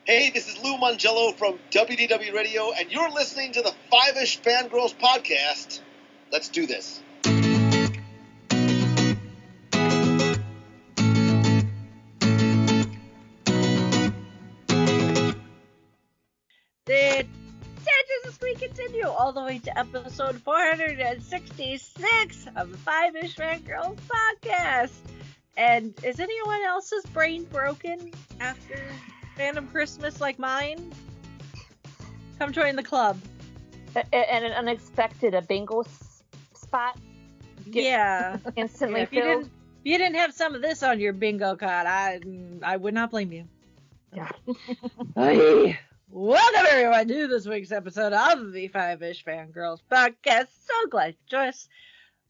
Hey, this is Lou Mangello from WDW Radio, and you're listening to the Fiveish Fangirls podcast. Let's do this. The Tangents we continue all the way to episode 466 of the Fiveish Fangirls podcast. And is anyone else's brain broken after Fandom Christmas like mine? Come join the club. And an unexpected bingo spot. Instantly filled. If you didn't have some of this on your bingo card, I would not blame you. Yeah. Welcome everyone to this week's episode of the Fiveish Fangirls podcast. So glad you joined us.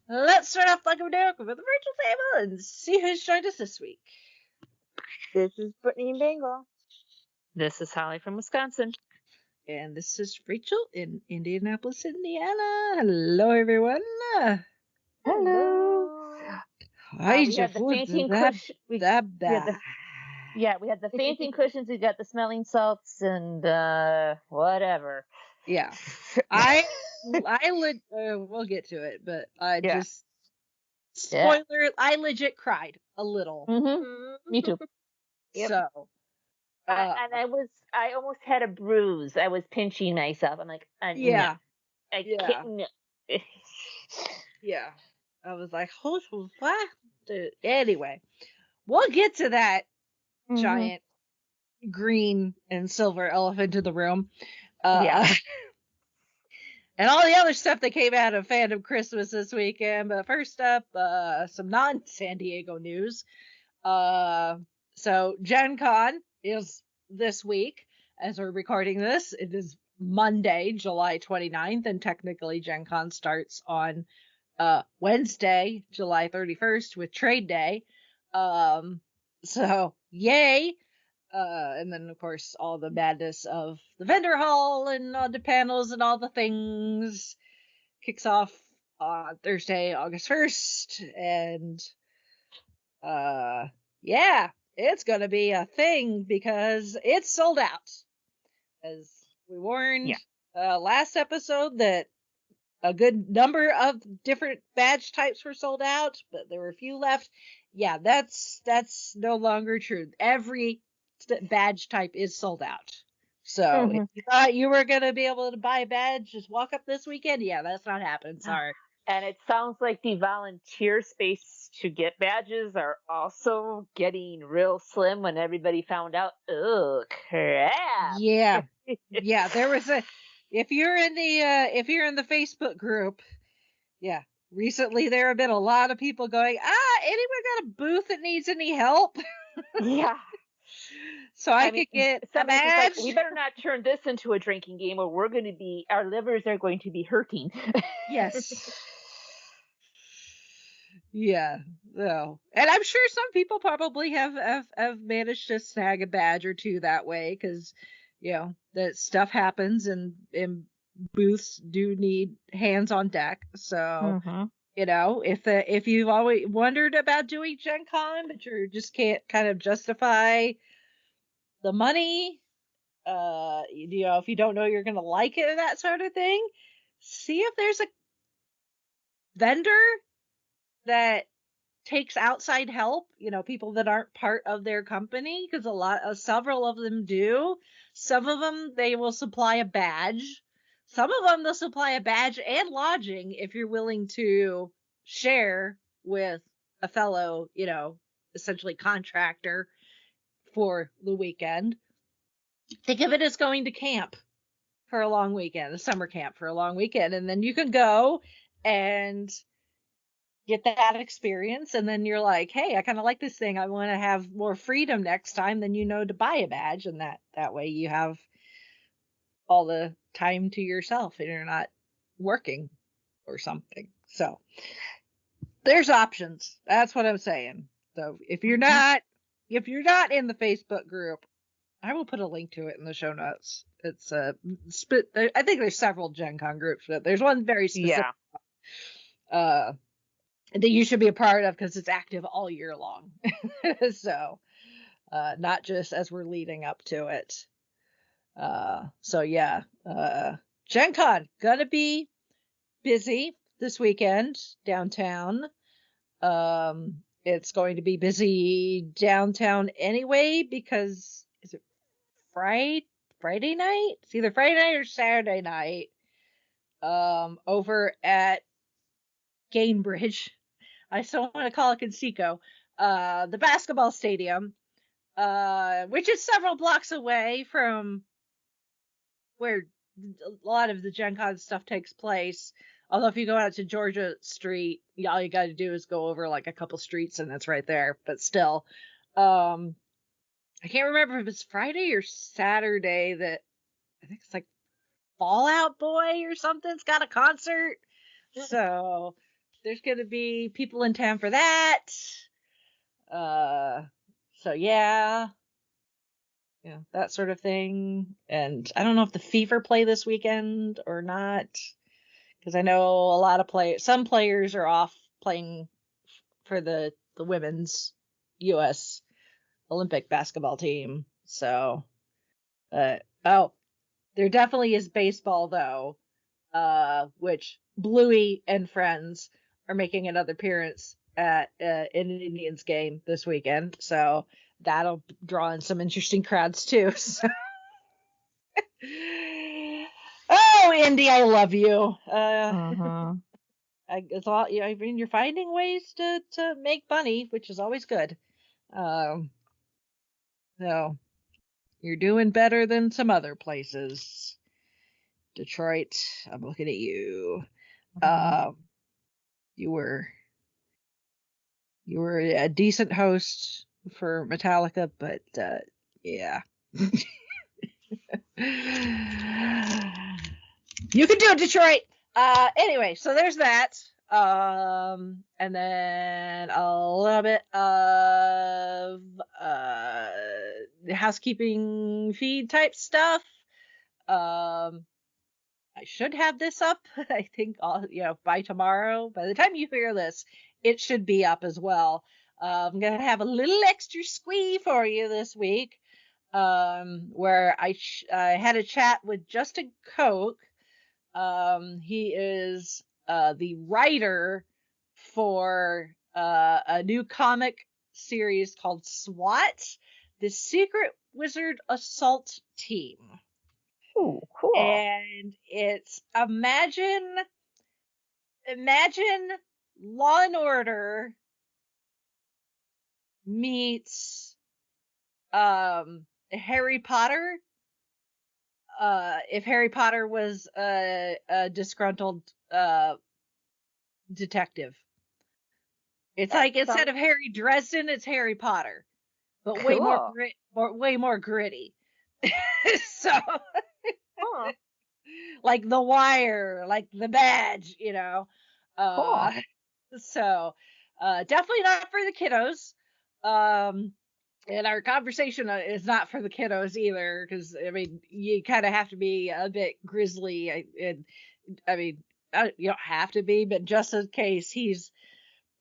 Let's start off like we do with the virtual table and see who's joined us this week. This is Brittany in Bengal. This is Holly from Wisconsin. And this is Rachel in Indianapolis, Indiana. Hello, everyone. Hello. We had the fainting cushion. We had the fainting cushions. We got the smelling salts and whatever. Yeah. We'll get to it, but spoiler, I legit cried a little. Mm-hmm. Me too. Yep. So. And I almost had a bruise. I was pinching myself. I'm like, I can't. Yeah. I was like, what? Anyway, we'll get to that giant green and silver elephant in the room. And all the other stuff that came out of Fandom Christmas this weekend. But first up, some non-San Diego news. So Gen Con is this week. As we're recording this, it is Monday, July 29th, and technically Gen Con starts on Wednesday, July 31st with Trade Day. So yay! And then, of course, all the madness of the vendor hall and all the panels and all the things kicks off on Thursday, August 1st. And, it's going to be a thing because it's sold out. As we warned last episode that a good number of different badge types were sold out, but there were a few left. Yeah, that's no longer true. Every badge type is sold out. So if you thought you were going to be able to buy a badge, just walk up this weekend. Yeah, that's not happening. Sorry. And it sounds like the volunteer space to get badges are also getting real slim when everybody found out. Oh, crap. Yeah. Yeah, there was if you're in the Facebook group, recently there have been a lot of people going, anyone got a booth that needs any help? Yeah. So I could get a badge. Like, we better not turn this into a drinking game, or our livers are going to be hurting. Yes. Yeah. No. And I'm sure some people probably have managed to snag a badge or two that way, because that stuff happens and booths do need hands on deck. So if you've always wondered about doing Gen Con, but you just can't kind of justify the money, if you don't know you're gonna like it and that sort of thing, see if there's a vendor that takes outside help, people that aren't part of their company, because several of them do. Some of them, they will supply a badge. Some of them, they'll supply a badge and lodging if you're willing to share with a fellow, essentially contractor for the weekend. Think of it as going to camp for a long weekend, a summer camp for a long weekend, and then you can go and get that experience, and then you're like, hey, I kind of like this thing. I want to have more freedom next time. Then to buy a badge, and that way you have all the time to yourself and you're not working or something. So there's options. That's what I'm saying. So if you're not in the Facebook group, I will put a link to it in the show notes. It's I think there's several Gen Con groups, but there's one very specific that you should be a part of because it's active all year long. So not just as we're leading up to it. So yeah, Gen Con gonna be busy this weekend downtown. It's going to be busy downtown anyway because is it Friday night? It's either Friday night or Saturday night. Over at Gainbridge. I still want to call it Conseco. The basketball stadium, which is several blocks away from where a lot of the Gen Con stuff takes place. Although if you go out to Georgia Street, all you got to do is go over like a couple streets and it's right there. But still, I can't remember if it's Friday or Saturday that I think it's like Fall Out Boy or something's got a concert. So there's gonna be people in town for that. So yeah, that sort of thing. And I don't know if the Fever play this weekend or not, because I know a lot of some players are off playing for the women's U.S. Olympic basketball team. So, there definitely is baseball though, which Bluey and friends are making another appearance at an Indians game this weekend. So that'll draw in some interesting crowds too. So. Oh, Indy, I love you. It's all, I mean, you're finding ways to make money, which is always good. So you're doing better than some other places. Detroit, I'm looking at you. You were a decent host for Metallica, but yeah. You can do it, Detroit. Anyway, so there's that. And then a little bit of housekeeping feed type stuff. I should have this up, I think, by tomorrow. By the time you hear this, it should be up as well. I'm going to have a little extra squee for you this week, where I had a chat with Justin Koch. He is the writer for a new comic series called SWAT, the Secret Wizard Assault Team. Ooh, cool. And it's imagine Law and Order meets Harry Potter. If Harry Potter was a disgruntled detective. It's like instead of Harry Dresden, it's Harry Potter, but cool. way more gritty. So. Like The Wire, like The Badge, Cool. So definitely not for the kiddos. And our conversation is not for the kiddos either, because I mean you kind of have to be a bit grisly. You don't have to be, but just in case he's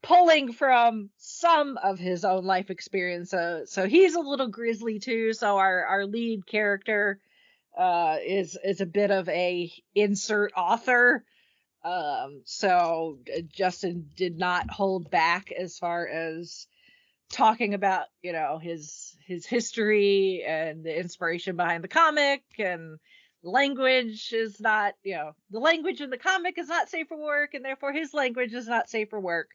pulling from some of his own life experience, so he's a little grisly too. So our lead character is a bit of a insert author. So Justin did not hold back as far as talking about, his history and the inspiration behind the comic, and language is not, the language in the comic is not safe for work, and therefore his language is not safe for work.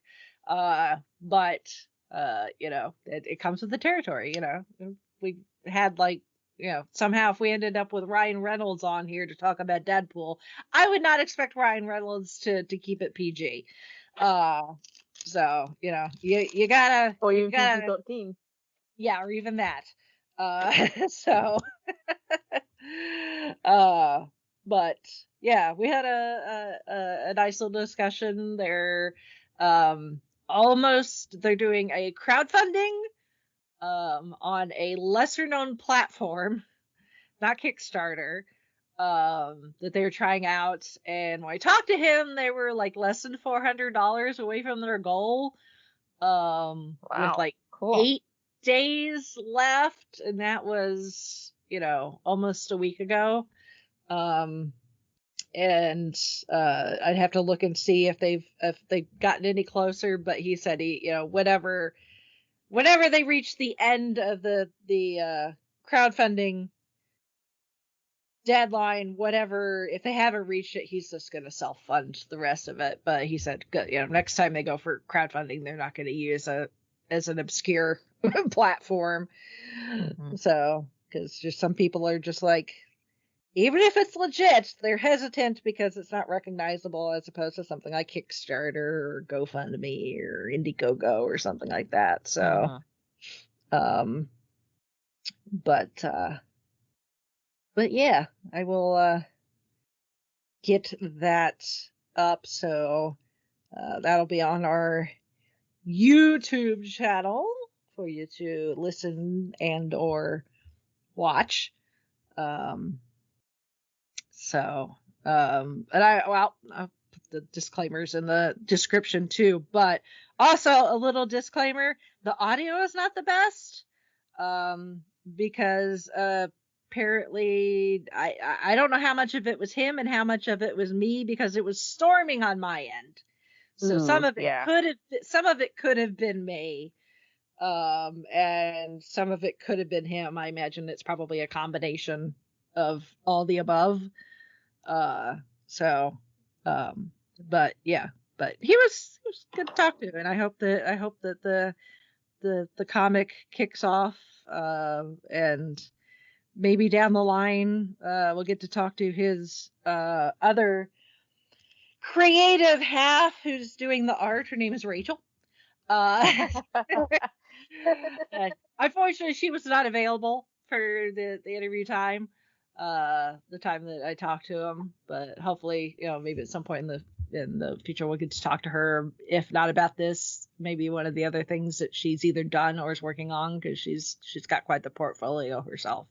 But it comes with the territory, we had somehow if we ended up with Ryan Reynolds on here to talk about Deadpool, I would not expect Ryan Reynolds to keep it PG. So, you gotta... Or even PG-13. Yeah, or even that. So... but, yeah, we had a nice little discussion. They're doing a crowdfunding on a lesser known platform, not Kickstarter, that they were trying out. And when I talked to him, they were like less than $400 away from their goal. Wow. With like cool. 8 days left. And that was, almost a week ago. And I'd have to look and see if they've gotten any closer, but he said whenever they reach the end of the crowdfunding deadline, whatever, if they haven't reached it, he's just going to self-fund the rest of it. But he said, next time they go for crowdfunding, they're not going to use as an obscure platform. Mm-hmm. So, because just some people are just like, even if it's legit, they're hesitant because it's not recognizable, as opposed to something like Kickstarter or GoFundMe or Indiegogo or something like that. So, but yeah, I will get that up. So that'll be on our YouTube channel for you to listen and or watch. And I'll put the disclaimers in the description too, but also a little disclaimer, the audio is not the best, because apparently I don't know how much of it was him and how much of it was me, because it was storming on my end. So some of it could have been me. And some of it could have been him. I imagine it's probably a combination of all the above. But he was good to talk to, and I hope that the comic kicks off, and maybe down the line we'll get to talk to his other creative half who's doing the art. Her name is Rachel. Unfortunately, she was not available for the interview time, the time that I talked to him. But hopefully, maybe at some point in the future we'll get to talk to her. If not about this, maybe one of the other things that she's either done or is working on, because she's got quite the portfolio herself.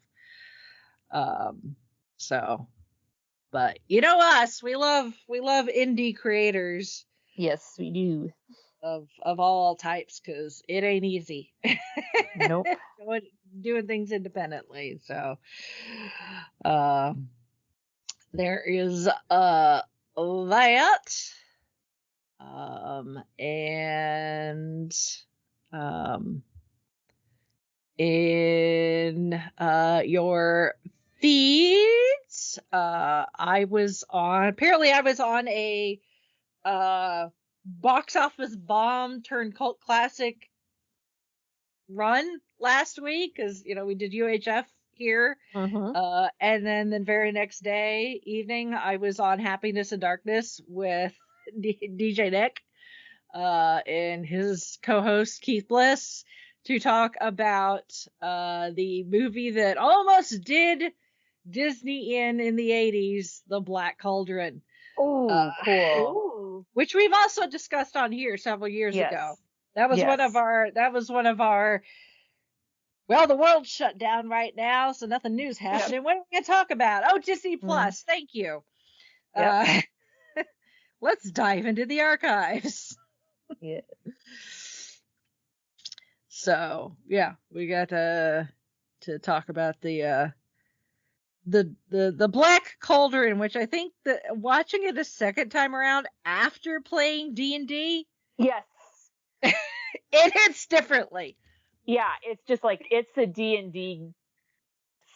But us, we love indie creators. Yes, we do. Of all types, because it ain't easy. Nope. Doing things independently. So there is that. And in your feeds, I was on a box office bomb turned cult classic run last week, because we did UHF here. And then the very next day evening I was on Happiness and Darkness with DJ Nick and his co-host Keith Bliss to talk about the movie that almost did Disney in the 80s, The Black Cauldron. Oh, cool. Which we've also discussed on here several years ago. That was one of our, well, the world's shut down right now, so nothing new's happening. Yep. What are we going to talk about? Oh, Disney Plus. Thank you. Yep. Let's dive into the archives. Yeah. So, yeah, we got to talk about the Black Cauldron, which I think that watching it a second time around after playing D&D, yes, it hits differently. Yeah, it's just like it's a D&D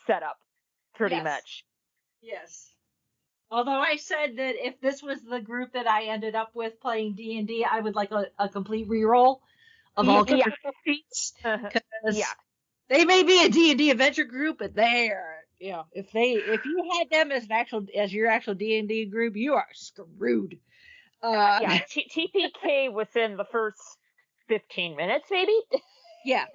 setup, pretty much. Yes. Although I said that if this was the group that I ended up with playing D&D, I would like a complete reroll of all character feats. Because they may be a D&D adventure group, but they are, if you had them as your actual D&D group, you are screwed. TPK within the first 15 minutes, maybe. Yeah.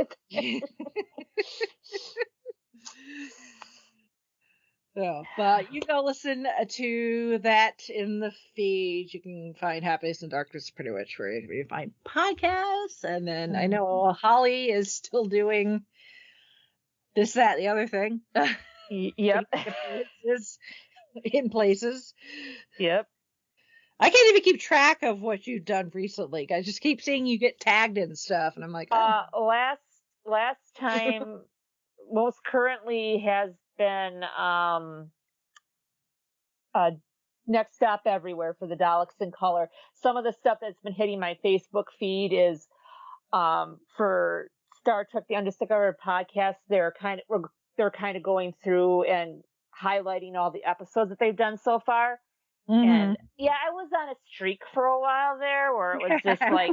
So, but you go listen to that in the feed. You can find Happiness and Darkness pretty much where you find podcasts. And then I know Holly is still doing this, that, the other thing. Yep. in places. Yep. I can't even keep track of what you've done recently. I just keep seeing you get tagged and stuff, and I'm like, last time, most currently has been next stop everywhere for the Daleks in color. Some of the stuff that's been hitting my Facebook feed is for Star Trek: The Undiscovered podcast. They're kind of going through and highlighting all the episodes that they've done so far. Mm-hmm. And yeah, I was on a streak for a while there where it was just like,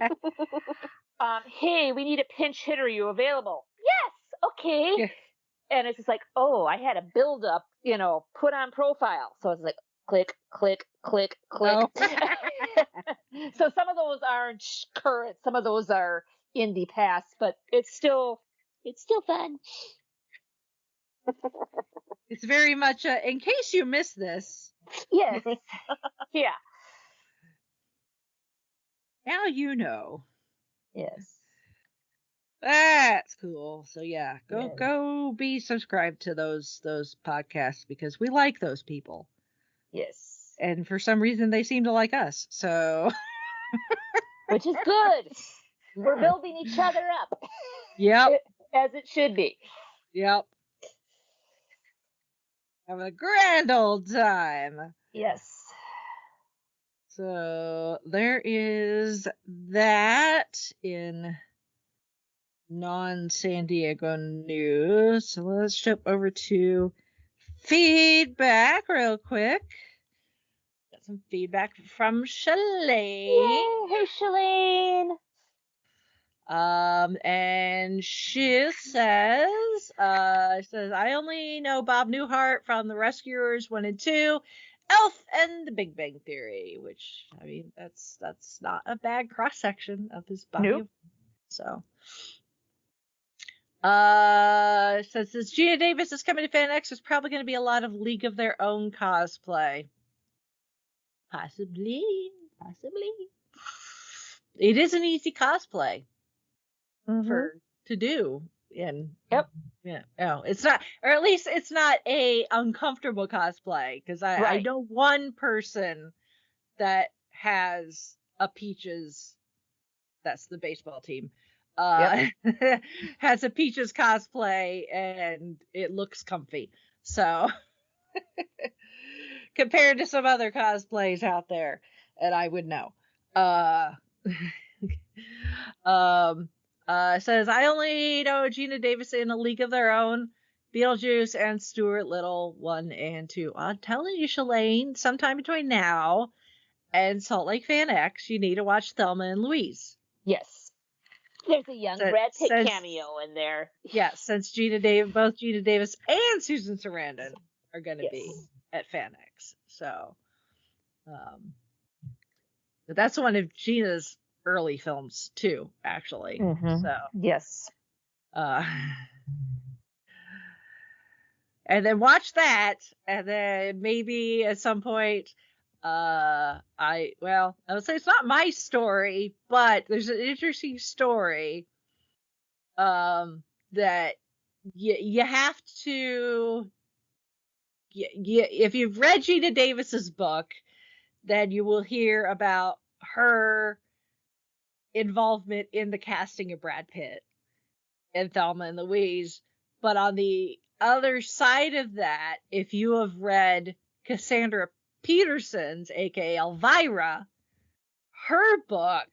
hey, we need a pinch hitter. Are you available? Yes. Okay. Yeah. And it's just like, oh, I had a build up, put on profile. So it's like, click, click, click, click. Oh. So some of those aren't current. Some of those are in the past, but it's still fun. It's very much in case you missed this. Yes. Yeah. Now you know. Yes. That's cool. So yeah, go be subscribed to those podcasts because we like those people. Yes. And for some reason they seem to like us. So which is good. We're building each other up. Yep. As it should be. Yep. Have a grand old time. Yes. So there is that in non-San Diego news. So let's jump over to feedback real quick. Got some feedback from Shalane. Yay, hey Shalane. And she says, I only know Bob Newhart from The Rescuers 1 and 2, Elf, and The Big Bang Theory, which, I mean, that's not a bad cross-section of his body. Nope. So, since Gina Davis is coming to FanX, there's probably going to be a lot of League of Their Own cosplay. Possibly. It is an easy cosplay. To do. And yep. Yeah. No, it's not, or at least it's not a uncomfortable cosplay, because I know one person that has a Peaches, that's the baseball team, has a Peaches cosplay and it looks comfy. So compared to some other cosplays out there, and I would know. Says, I only know Gina Davis in A League of Their Own, Beetlejuice, and Stuart Little 1 and 2. I'm telling you, Shalane, sometime between now and Salt Lake Fan X, you need to watch Thelma and Louise. Yes. There's a young Brad Pitt cameo in there. Yeah, since both Gina Davis and Susan Sarandon are going to be at Fan X. So, but that's one of Gina's early films too, actually. So yes. And then watch that, and then maybe at some point, I would say it's not my story, but there's an interesting story that you have to, if you've read Gina Davis's book, then you will hear about her involvement in the casting of Brad Pitt and Thelma and Louise. But on the other side of that, if you have read Cassandra Peterson's, aka Elvira, her book,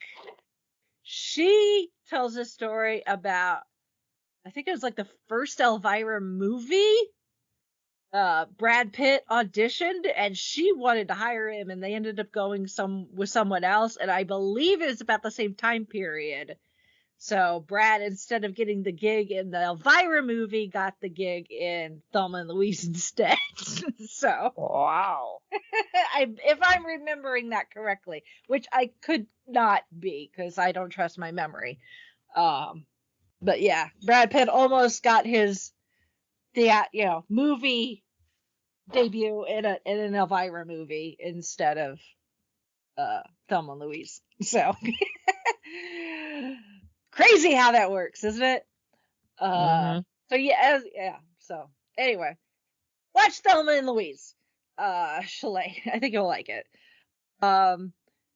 she tells a story about, I think it was like the first Elvira movie. Brad Pitt auditioned and she wanted to hire him, and they ended up going with someone else, and I believe it was about the same time period. So Brad, instead of getting the gig in the Elvira movie, got the gig in Thelma and Louise instead. So wow. If I'm remembering that correctly, which I could not be because I don't trust my memory. But yeah, Brad Pitt almost got his movie debut in an Elvira movie instead of Thelma and Louise. So crazy how that works, isn't it? So yeah. So anyway, watch Thelma and Louise. Shalane, I think you'll like it. And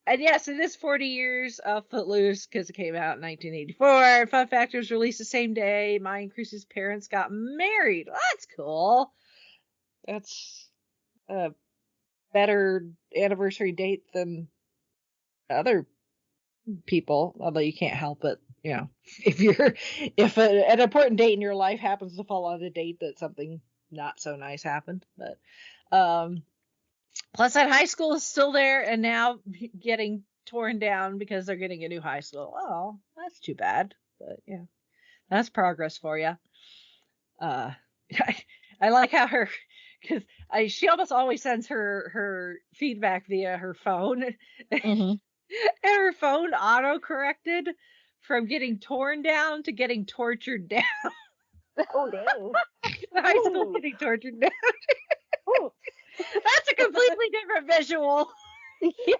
yes, it is 40 years of Footloose because it came out in 1984. Fun fact, it was released the same day Maya and Chris's parents got married. Well, that's cool. That's a better anniversary date than other people, although you can't help it, if an important date in your life happens to fall on a date that something not so nice happened. But plus that high school is still there and now getting torn down because they're getting a new high school. Oh, that's too bad. But yeah, that's progress for you. I like how because she almost always sends her feedback via her phone. Mm-hmm. And her phone auto-corrected from getting torn down to getting tortured down. Oh, dang. The high school getting tortured down. That's a completely different visual. Yeah.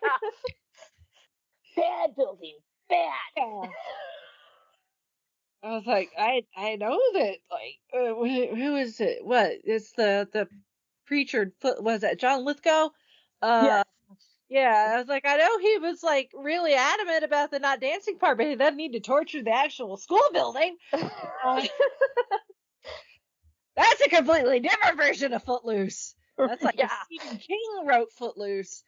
Bad building. Bad. Yeah. I was like, I know that, like, who is it? What? It's the preacher, was that John Lithgow? Yes. Yeah, I was like, I know he was like really adamant about the not dancing part, but he doesn't need to torture the actual school building. That's a completely different version of Footloose. That's like if Stephen King wrote Footloose.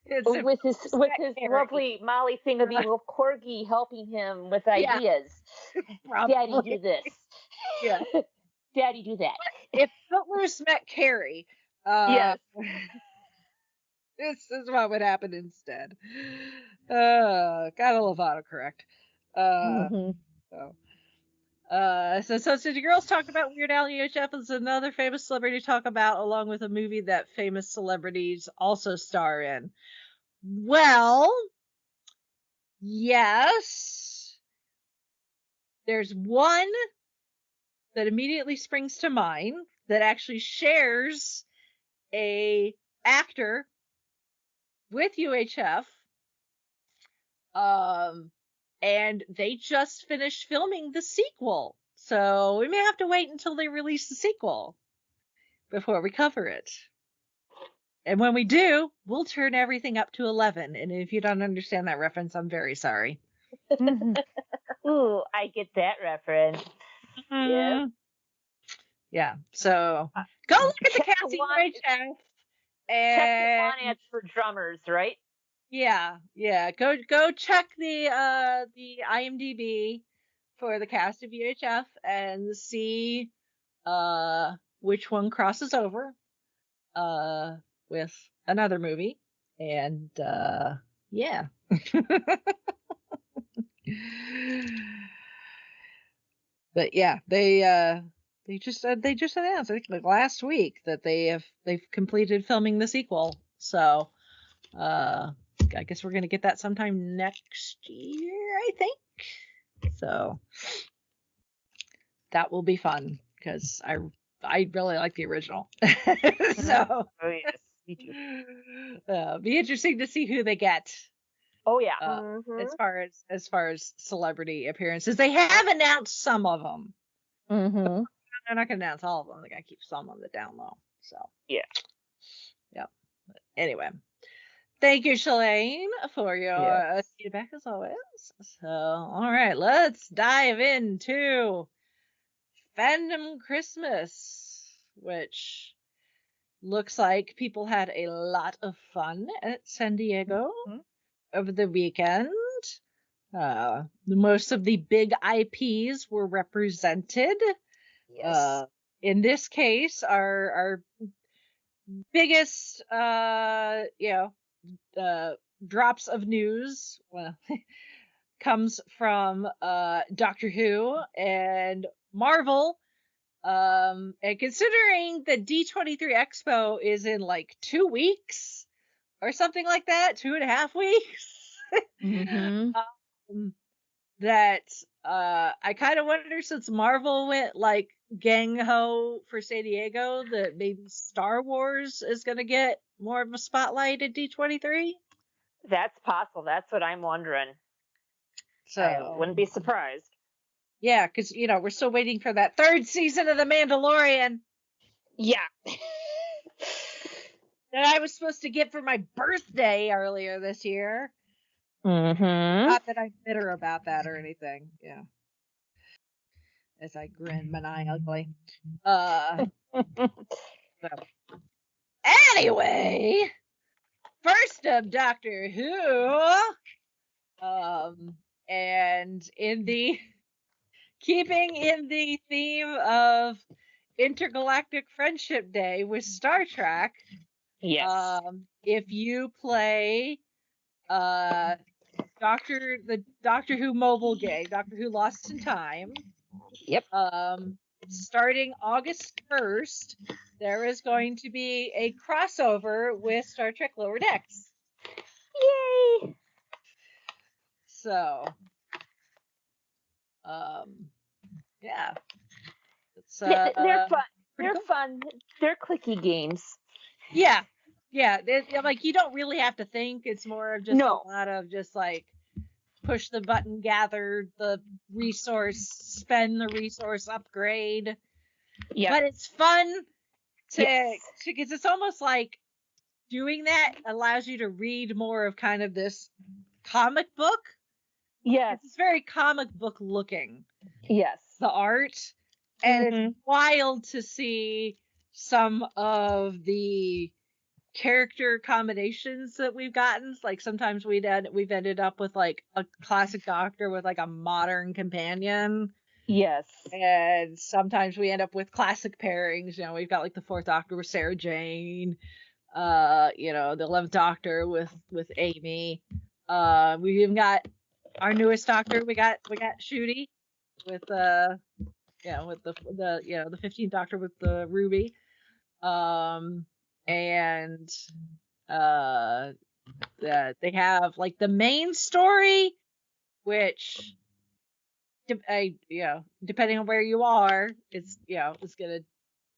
With his lovely Molly thingamajig of Corgi helping him with ideas. Daddy, do this. Yeah. Daddy, do that. If Footloose met Carrie, yes. This is what would happen instead. Gotta love autocorrect. So since the girls talked about Weird Al, UHF is another famous celebrity to talk about, along with a movie that famous celebrities also star in. Well, yes. There's one that immediately springs to mind that actually shares a actor with UHF. And they just finished filming the sequel. So we may have to wait until they release the sequel before we cover it. And when we do, we'll turn everything up to 11. And if you don't understand that reference, I'm very sorry. Ooh, I get that reference. Yeah. So go look at the casting UHF. And check the on ads for drummers, right? Yeah. Go check the IMDb for the cast of UHF and see which one crosses over with another movie. And yeah. But yeah, they just announced, I think, like last week, that they've completed filming the sequel. So I guess we're gonna get that sometime next year, I think. So that will be fun because I really like the original. So oh yes, me too. Be interesting to see who they get. Oh yeah. As far as celebrity appearances, they have announced some of them. They're not gonna announce all of them. They gotta keep some on the down low. So yeah. But anyway. Thank you, Shalane, for your feedback as always. So, all right, let's dive into Fandom Christmas, which looks like people had a lot of fun at San Diego over the weekend. Most of the big IPs were represented. Yes. In this case, our biggest, drops of news comes from Doctor Who and Marvel. And considering the D23 Expo is in like 2 weeks or something like that, 2.5 weeks, that I kind of wonder, since Marvel went like gang ho for San Diego, that maybe Star Wars is going to get more of a spotlight at D23. That's possible. That's what I'm wondering. So I wouldn't be surprised. Yeah, because we're still waiting for that 3rd season of The Mandalorian. Yeah. That I was supposed to get for my birthday earlier this year. Mm-hmm. Not that I'm bitter about that or anything. Yeah. as I grin maniacally. So. Anyway, first of Doctor Who, and keeping in the theme of Intergalactic Friendship Day with Star Trek. Yes. If you play the Doctor Who mobile game, Doctor Who Lost in Time. Yep. Starting August 1st, there is going to be a crossover with Star Trek Lower Decks. Yay! So, yeah. It's, they're fun. They're cool. fun. They're clicky games. Yeah. Yeah. Like, you don't really have to think. It's more of just a lot of just like push the button, gather the resource, spend the resource, upgrade. Yeah. But it's fun because it's almost like doing that allows you to read more of kind of this comic book. Yes. It's very comic book looking. Yes. The art. And it's wild to see some of the character combinations that we've gotten. Like sometimes we've ended up with like a classic Doctor with like a modern companion. Yes. And sometimes we end up with classic pairings. You know, we've got like the 4th Doctor with Sarah Jane. The 11th Doctor with Amy. We've even got our newest Doctor. We got Shooty with the 15th Doctor with the Ruby. And they have like the main story, which depending on where you are, it's gonna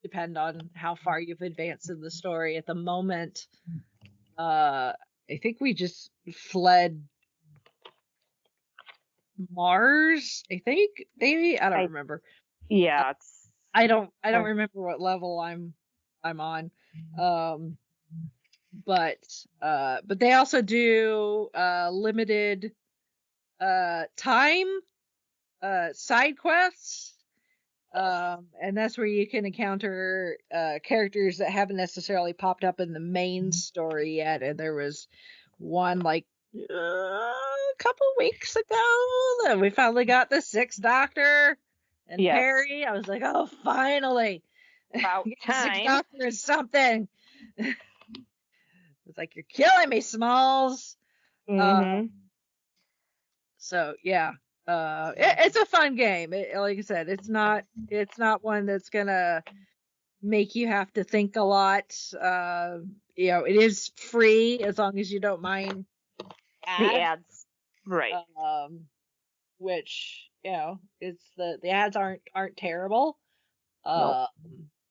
depend on how far you've advanced in the story. At the moment, I think we just fled Mars. I think maybe I don't remember. Yeah, I don't remember what level I'm on. But they also do limited time side quests. And that's where you can encounter characters that haven't necessarily popped up in the main story yet. And there was one like a couple weeks ago that we finally got the 6th Doctor and Perry. I was like, oh, finally. About time. 6th Doctor is something. It's like, you're killing me, Smalls. So yeah. It's a fun game. Like I said, it's not one that's gonna make you have to think a lot. It is free as long as you don't mind the ads, right? Which it's the ads aren't terrible.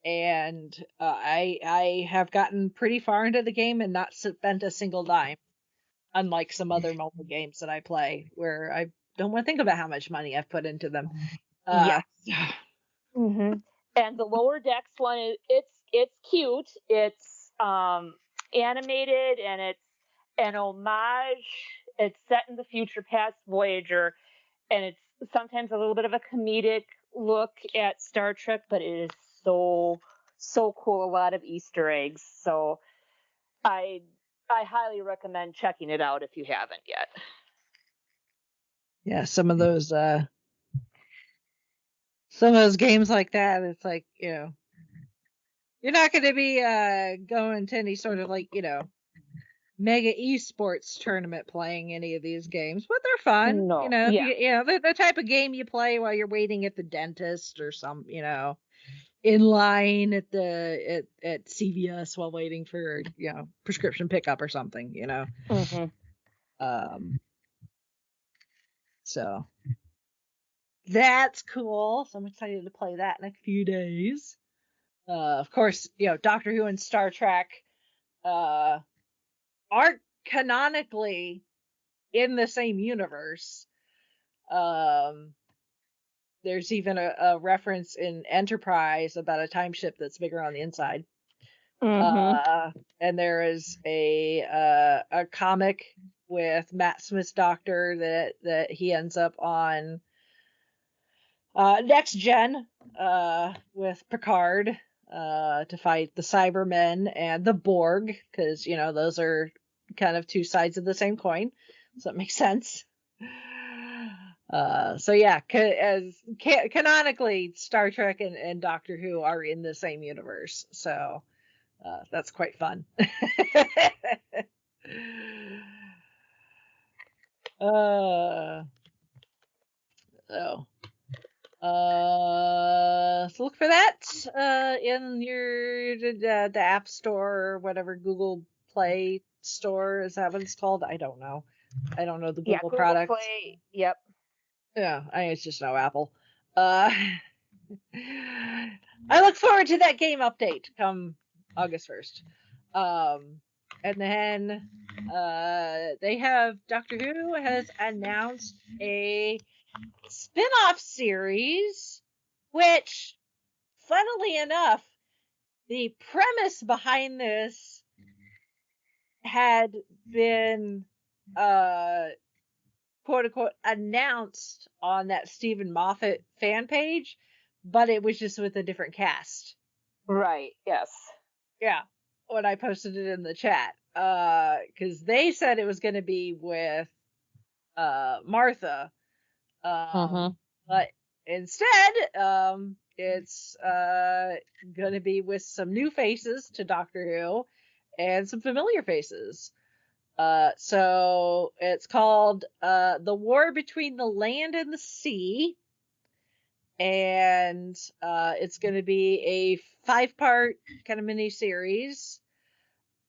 And I have gotten pretty far into the game and not spent a single dime, unlike some other mobile games that I play where I don't want to think about how much money I've put into them. And the Lower Decks one, it's cute. It's animated and it's an homage. It's set in the future past Voyager, and it's sometimes a little bit of a comedic look at Star Trek, but it is so cool. A lot of Easter eggs. So I highly recommend checking it out if you haven't yet. Yeah, some of those games like that, it's like, you're not going to be going to any sort of like, mega esports tournament playing any of these games, but they're fun. No. The type of game you play while you're waiting at the dentist or some, in line at at CVS while waiting for, prescription pickup or something, So that's cool. So I'm excited to play that in a few days. Of course, Doctor Who and Star Trek are canonically in the same universe. There's even a reference in Enterprise about a time ship that's bigger on the inside. And there is a comic with Matt Smith's Doctor that he ends up on Next Gen, with Picard, to fight the Cybermen and the Borg, because, those are kind of two sides of the same coin, so it makes sense. So yeah, canonically, Star Trek and Doctor Who are in the same universe, so that's quite fun. So look for that in your the App Store or whatever, Google Play Store, is that what it's called? I don't know the Google product. Play. Yep. Yeah, it's just no Apple. I look forward to that game update come August 1st. And then they have Doctor Who has announced a spin-off series, which, funnily enough, the premise behind this had been quote unquote announced on that Stephen Moffat fan page, but it was just with a different cast. Right, yes. Yeah, when I posted it in the chat. Because they said it was going to be with Martha. But instead, it's going to be with some new faces to Doctor Who and some familiar faces. So it's called The War Between the Land and the Sea. And it's going to be a 5-part kind of mini-series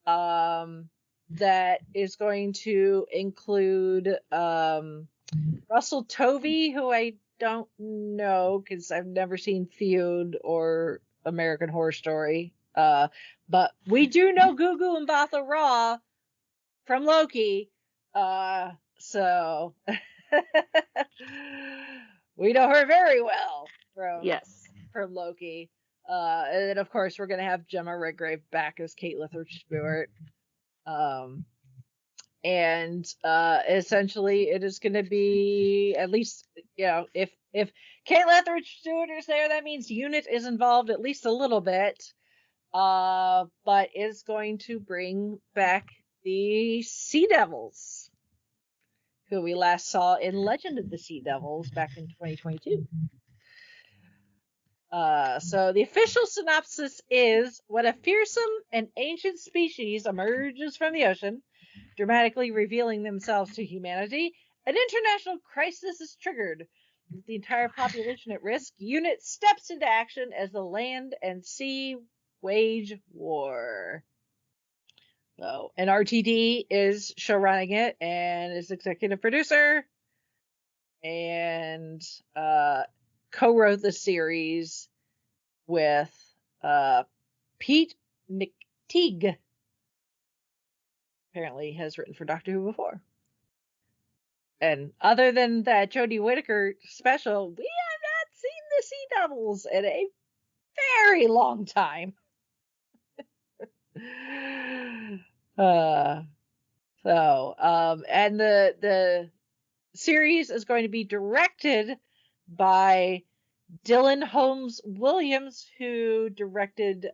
that is going to include Russell Tovey, who I don't know because I've never seen Feud or American Horror Story. But we do know Gugu Mbatha Raw from Loki. So we know her very well from Loki. And then, of course, we're going to have Gemma Redgrave back as Kate Lethbridge Stewart. And essentially it is going to be, at least, if Kate Lethbridge Stewart is there, that means Unit is involved at least a little bit. But is going to bring back the Sea Devils, who we last saw in Legend of the Sea Devils back in 2022. So the official synopsis is: when a fearsome and ancient species emerges from the ocean, dramatically revealing themselves to humanity, an international crisis is triggered. With the entire population at risk, Unit steps into action as the land and sea wage war. So, and RTD is showrunning it and is executive producer, and co-wrote the series with Pete McTeague. Apparently has written for Doctor Who before. And other than that Jodie Whittaker special, we have not seen the Sea Devils in a very long time. And the series is going to be directed by Dylan Holmes Williams, who directed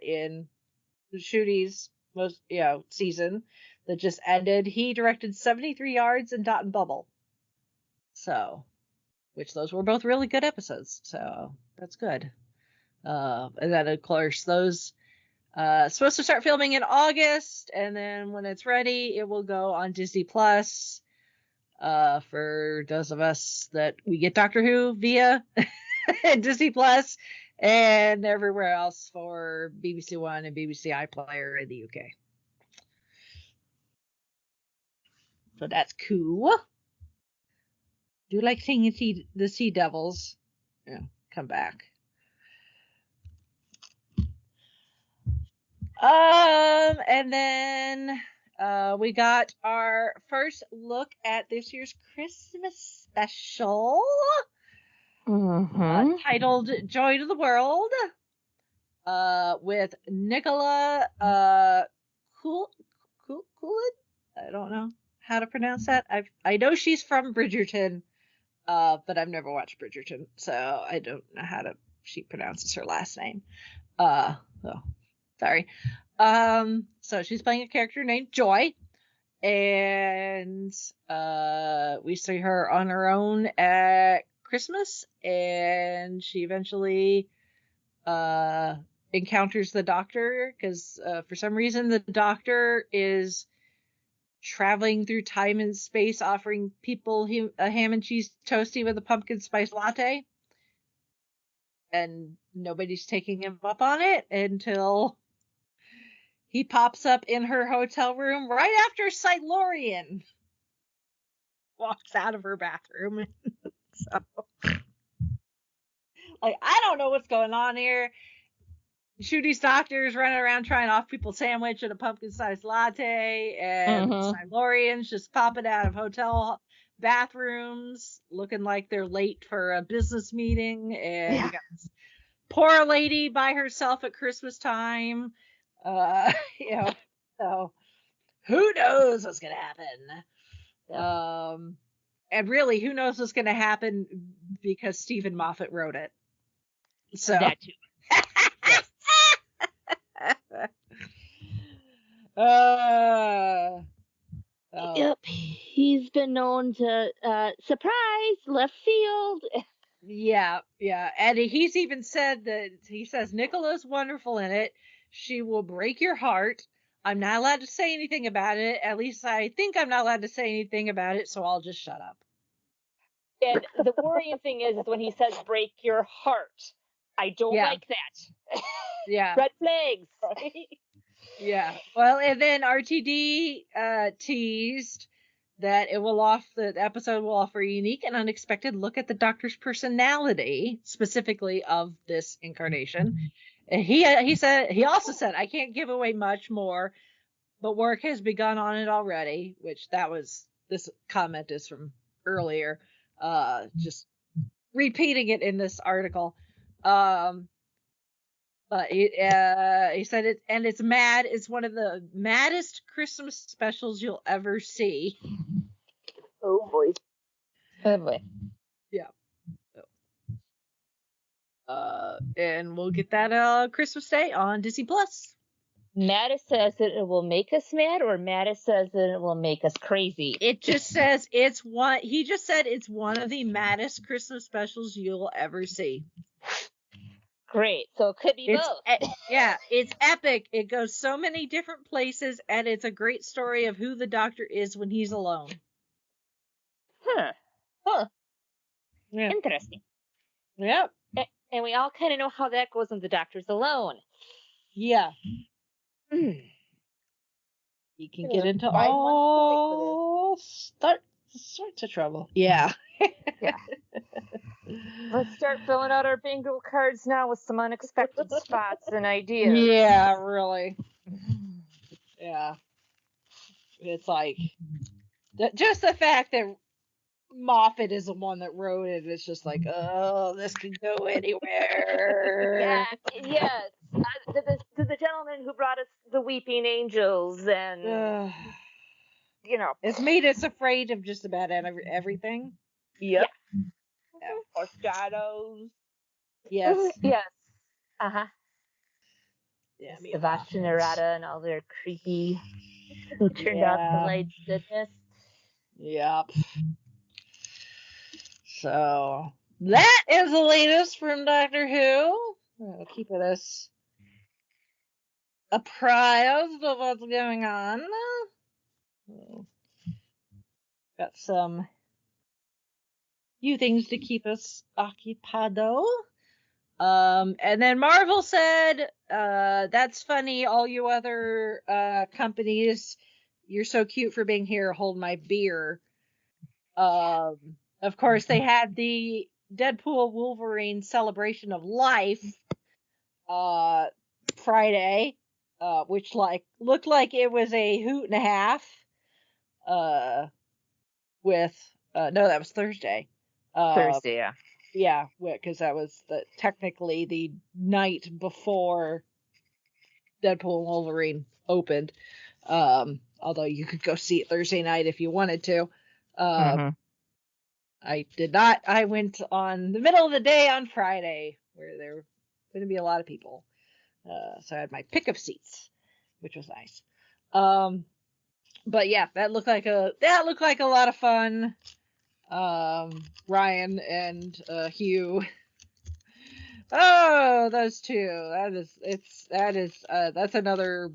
in Shooty's most season that just ended. He directed 73 Yards and Dot and Bubble. So, which those were both really good episodes. So that's good. And then of course those supposed to start filming in August, and then when it's ready, it will go on Disney Plus. For those of us that we get Doctor Who via Disney Plus, and everywhere else for BBC One and BBC iPlayer in the UK. So that's cool. Do like seeing the Sea Devils come back. And then we got our first look at this year's Christmas special, titled Joy to the World, with Nicola Coolidge. I don't know how to pronounce that. I know she's from Bridgerton, But I've never watched Bridgerton, so I don't know how she pronounces her last name. Oh, sorry. So she's playing a character named Joy, and we see her on her own at Christmas, and she eventually encounters the doctor because for some reason the doctor is traveling through time and space offering people a ham and cheese toastie with a pumpkin spice latte, and nobody's taking him up on it until he pops up in her hotel room right after Silurian walks out of her bathroom. So, like, I don't know what's going on here. Shooty's doctor's running around trying off people's sandwich and a pumpkin-sized latte, and Silurians just popping out of hotel bathrooms looking like they're late for a business meeting, and you got this poor lady by herself at Christmas time. So who knows what's gonna happen? Yep. And really, who knows what's gonna happen because Stephen Moffat wrote it. So that too. Yep, he's been known to surprise left field. Yeah, and he's even said that he says Nicola's wonderful in it. She will break your heart. I'm not allowed to say anything about it. At least I think I'm not allowed to say anything about it, so I'll just shut up. And the worrying thing is when he says break your heart. I don't like that. Yeah. Red flags, right? Yeah. Well, and then RTD teased that the episode will offer a unique and unexpected look at the Doctor's personality, specifically of this incarnation. And he also said, I can't give away much more, but work has begun on it already, which this comment is from earlier, just repeating it in this article. But he said it, and it's mad. It's one of the maddest Christmas specials you'll ever see. Oh boy. Yeah. And we'll get that Christmas Day on Disney Plus. Mattis says that it will make us mad, or Mattis says that it will make us crazy. It just says it's one. He just said it's one of the maddest Christmas specials you'll ever see. Great. So it could be both. Yeah, it's epic. It goes so many different places, and it's a great story of who the Doctor is when he's alone. Yeah. Interesting. Yep. And we all kind of know how that goes when the Doctor's alone. Yeah. You can get into all sorts of trouble. Yeah. Yeah. Let's start filling out our bingo cards now with some unexpected spots and ideas. Yeah, really. Yeah. It's like, just the fact that Moffat is the one that wrote it, it's just like, oh, this can go anywhere. Yes. The gentleman who brought us the Weeping Angels and, It's made us afraid of just about everything. Yep. Yeah. Or shadows. Yes. Yes. Uh-huh. Yeah. Fiveish and Errata and all their creepy who turned out the lights goodness. Yep. So that is the latest from Doctor Who. We'll keep us apprised of what's going on. Got some few things to keep us occupado. And then Marvel said, that's funny, all you other companies, you're so cute for being here, hold my beer. Of course, they had the Deadpool Wolverine celebration of life Friday, which looked like it was a hoot and a half. No, that was Thursday. Thursday, yeah. Yeah, because that was technically the night before Deadpool and Wolverine opened. Although you could go see it Thursday night if you wanted to. I did not. I went on the middle of the day on Friday, where there were going to be a lot of people. So I had my pick of seats, which was nice. But yeah, that looked like a lot of fun. Ryan and Hugh. Oh, those two. That's another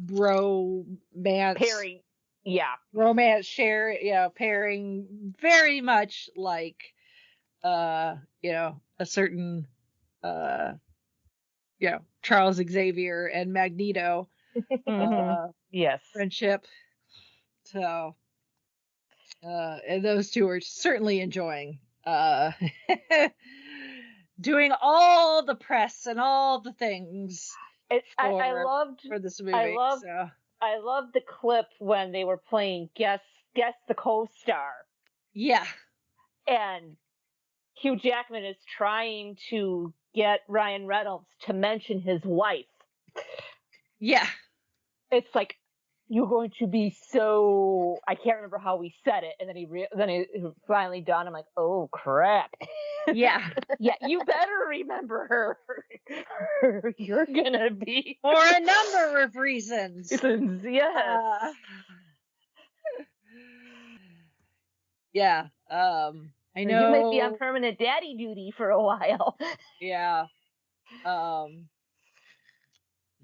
bromance Pairing. Yeah. romance pairing, very much like a certain Charles Xavier and Magneto Yes. friendship. So and those two are certainly enjoying doing all the press and all the things for this movie. I loved the clip when they were playing Guess the Co-Star. Yeah. And Hugh Jackman is trying to get Ryan Reynolds to mention his wife. Yeah. It's like, you're going to be so... I can't remember how we said it. And then he finally dawned. I'm like, oh, crap. Yeah. Yeah, you better remember her. You're going to be... For a number of reasons. Yes. Yeah. I know. You might be on permanent daddy duty for a while. Yeah.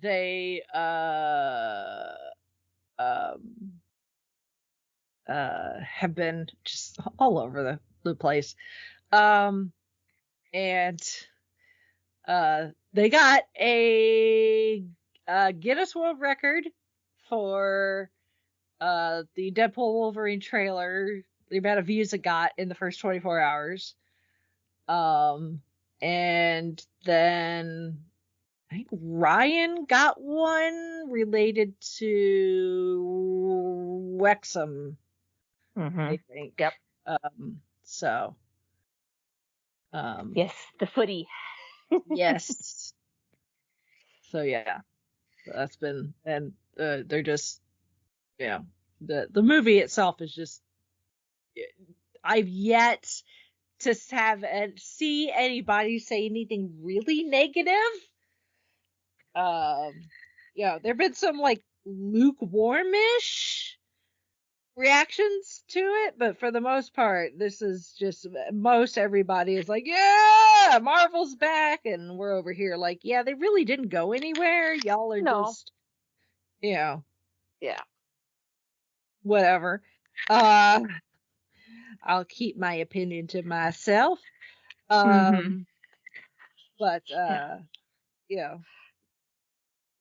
They have been just all over the place. And they got a Guinness World Record for the Deadpool Wolverine trailer, the amount of views it got in the first 24 hours. And then I think Ryan got one related to Wexham. I think. Yep. So. Yes, the footy. Yes. So yeah, that's been, and they're just, the movie itself is just, I've yet to see anybody say anything really negative. There've been some like lukewarmish reactions to it, but for the most part, this is just, most everybody is like, yeah, Marvel's back, and we're over here like, yeah, they really didn't go anywhere. Y'all are just, yeah, whatever. I'll keep my opinion to myself. But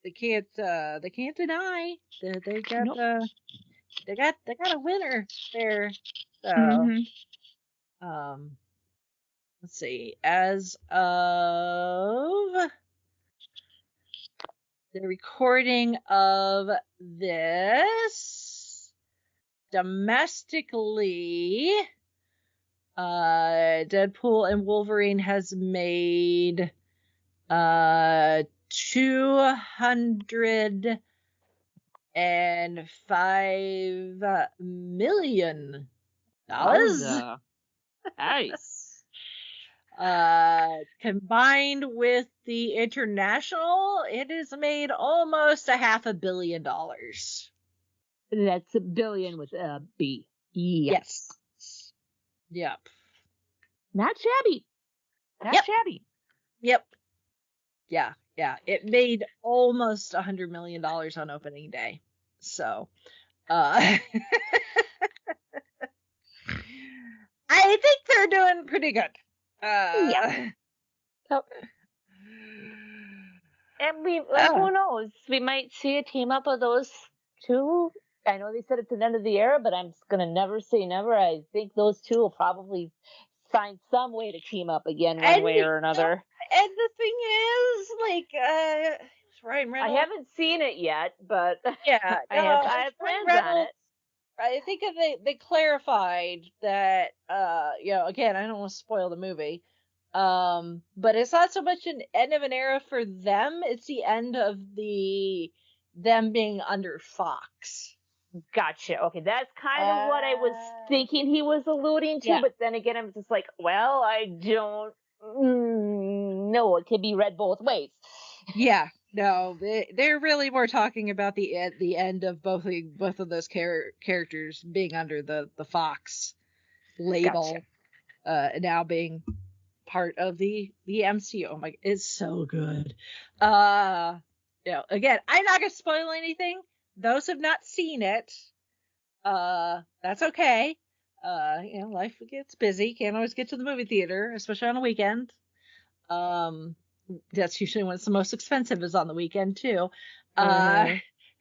they can't deny that they got they got a winner there. So let's see, as of the recording of this, domestically, Deadpool and Wolverine has made $205 million. Nice. Combined with the international, it has made almost $500 million. That's a billion with a B. Yes. Yep. Not shabby. Shabby. Yep. Yeah. It made almost $100 million on opening day. So, I think they're doing pretty good. Yeah. So, and who knows? We might see a team up of those two. I know they said it's the end of the era, but I'm gonna never say never. I think those two will probably find some way to team up again one way or another. And the thing is, like, Ryan Reynolds. I haven't seen it yet, but yeah, I have plans on it. I think they clarified that, again, I don't want to spoil the movie, but it's not so much an end of an era for them, it's the end of them being under Fox. Gotcha. Okay, that's kind of what I was thinking he was alluding to, but then again, I'm just like, well, I don't know. It could be read both ways. Yeah, no, they're really more talking about the end of both of those characters being under the Fox label, now being part of the MCU. Oh my, it's so good. Again, I'm not gonna spoil anything. Those who have not seen it, that's okay. Life gets busy. Can't always get to the movie theater, especially on a weekend. That's usually when it's the most expensive, is on the weekend too.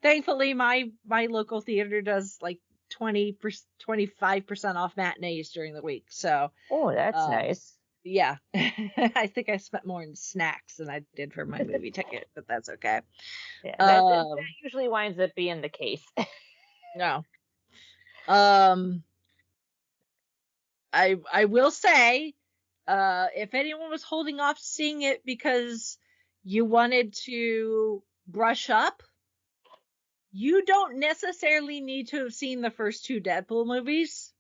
Thankfully my local theater does like 25% off matinees during the week. So that's nice. Yeah. I think I spent more in snacks than I did for my movie ticket, but that's okay. Yeah, that usually winds up being the case. No. I will say, if anyone was holding off seeing it because you wanted to brush up, you don't necessarily need to have seen the first two Deadpool movies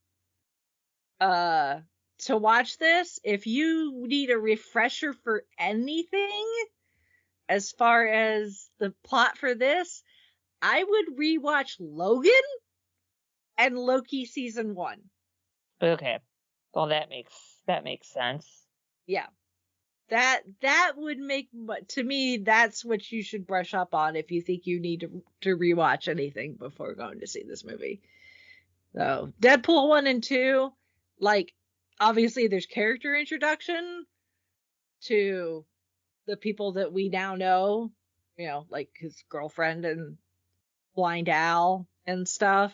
to watch this. If you need a refresher for anything as far as the plot for this, I would rewatch Logan and Loki season 1. Okay. Well, that makes sense. Yeah. That would make, to me, that's what you should brush up on if you think you need to rewatch anything before going to see this movie. So Deadpool 1 and 2, like, obviously there's character introduction to the people that we now know, like his girlfriend and Blind Al and stuff.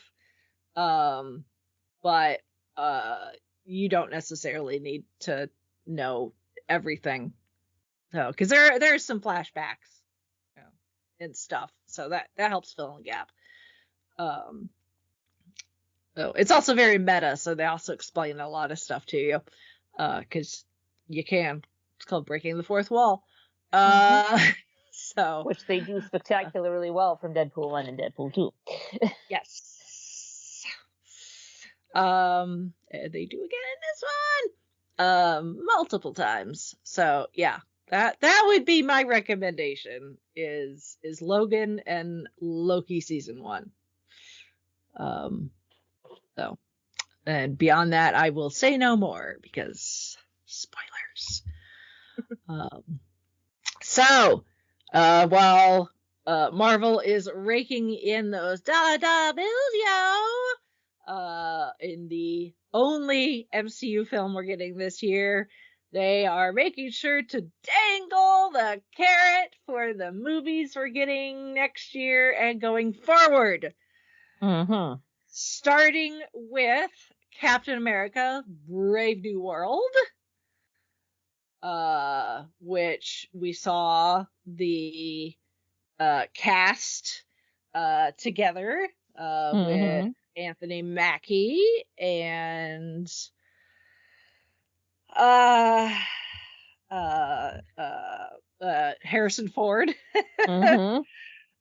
But you don't necessarily need to know everything. So, because there's some flashbacks, and stuff, so that helps fill in the gap. So it's also very meta, so they also explain a lot of stuff to you, because you can. It's called breaking the fourth wall. So, which they do spectacularly well from Deadpool 1 and Deadpool 2. Yes. They do again in this one, multiple times. So yeah, that would be my recommendation, is Logan and Loki season 1. So, and beyond that, I will say no more because spoilers. So, while Marvel is raking in those dollar bills, in the only MCU film we're getting this year, they are making sure to dangle the carrot for the movies we're getting next year and going forward. Starting with Captain America: Brave New World, which we saw the cast together with Anthony Mackie and Harrison Ford,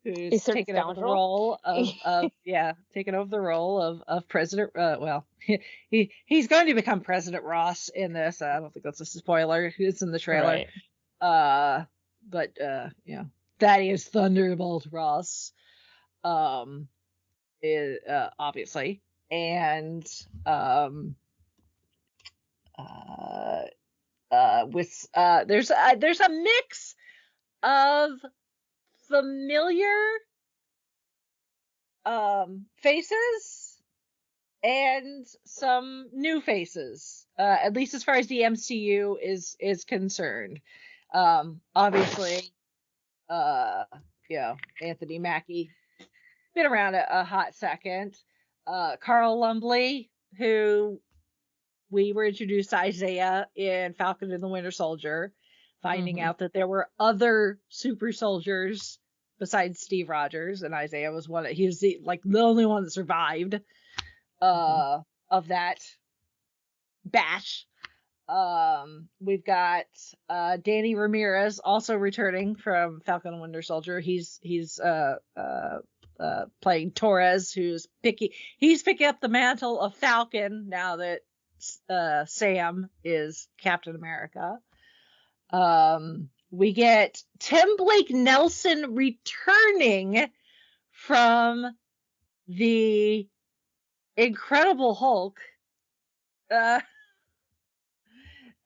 who's taken over the role of President. Well, he's going to become President Ross in this. I don't think that's a spoiler. It's in the trailer. Right. But Thaddeus Thunderbolt Ross, is obviously, and with there's a mix of familiar faces and some new faces, at least as far as the MCU is concerned. Obviously, Anthony Mackie, been around a hot second. Carl Lumbly, who we were introduced to Isaiah in Falcon and the Winter Soldier, finding out that there were other super soldiers besides Steve Rogers, and Isaiah was one. He was the only one that survived of that batch. We've got Danny Ramirez also returning from Falcon and Winter Soldier. He's playing Torres, he's picking up the mantle of Falcon now that Sam is Captain America. We get Tim Blake Nelson returning from the Incredible Hulk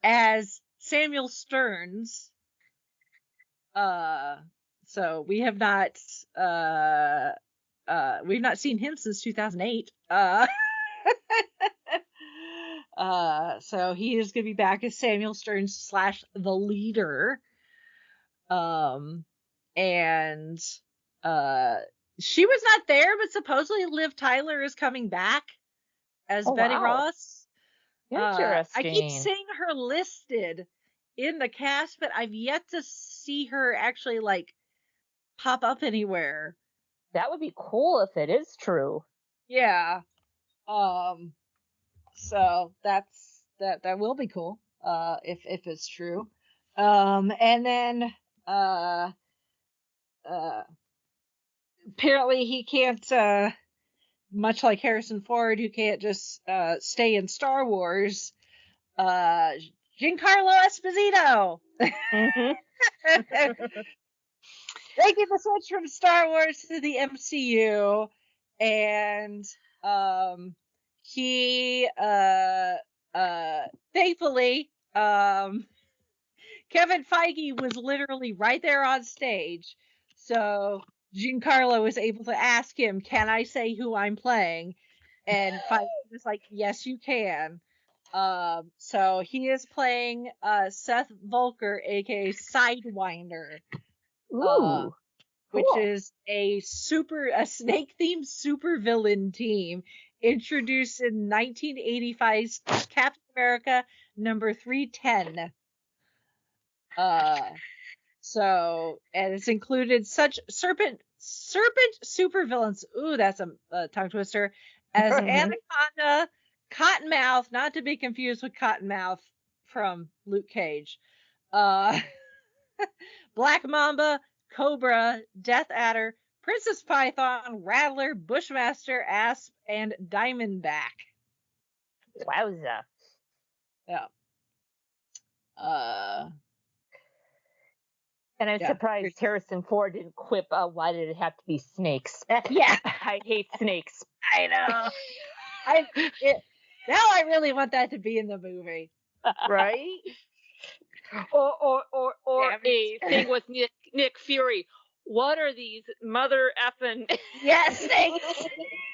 as Samuel Stearns. So we've not seen him since 2008. So he is going to be back as Samuel Stearns / the leader. And she was not there, but supposedly Liv Tyler is coming back as Betty Ross. Interesting. I keep seeing her listed in the cast, but I've yet to see her actually like pop up anywhere. That would be cool if it is true. Yeah. So that will be cool. If it's true. And then apparently he can't, much like Harrison Ford, who can't just stay in Star Wars. Giancarlo Esposito. Mm-hmm. Making the switch from Star Wars to the MCU, and he thankfully Kevin Feige was literally right there on stage, so Giancarlo was able to ask him, "Can I say who I'm playing?" And Feige was like, "Yes, you can." So he is playing Seth Volker, aka Sidewinder. Ooh, which cool. is a snake-themed supervillain team introduced in 1985's Captain America number 310. So, and it's included such serpent supervillains. Ooh, that's a tongue twister. As Anaconda, Cottonmouth, not to be confused with Cottonmouth from Luke Cage. Black Mamba, Cobra, Death Adder, Princess Python, Rattler, Bushmaster, Asp, and Diamondback. Wowza. Yeah. And I'm surprised Harrison Ford didn't quip, why did it have to be snakes? Yeah. I hate snakes. I know. Now I really want that to be in the movie. Right? Or a thing with Nick Fury. What are these mother effing snakes?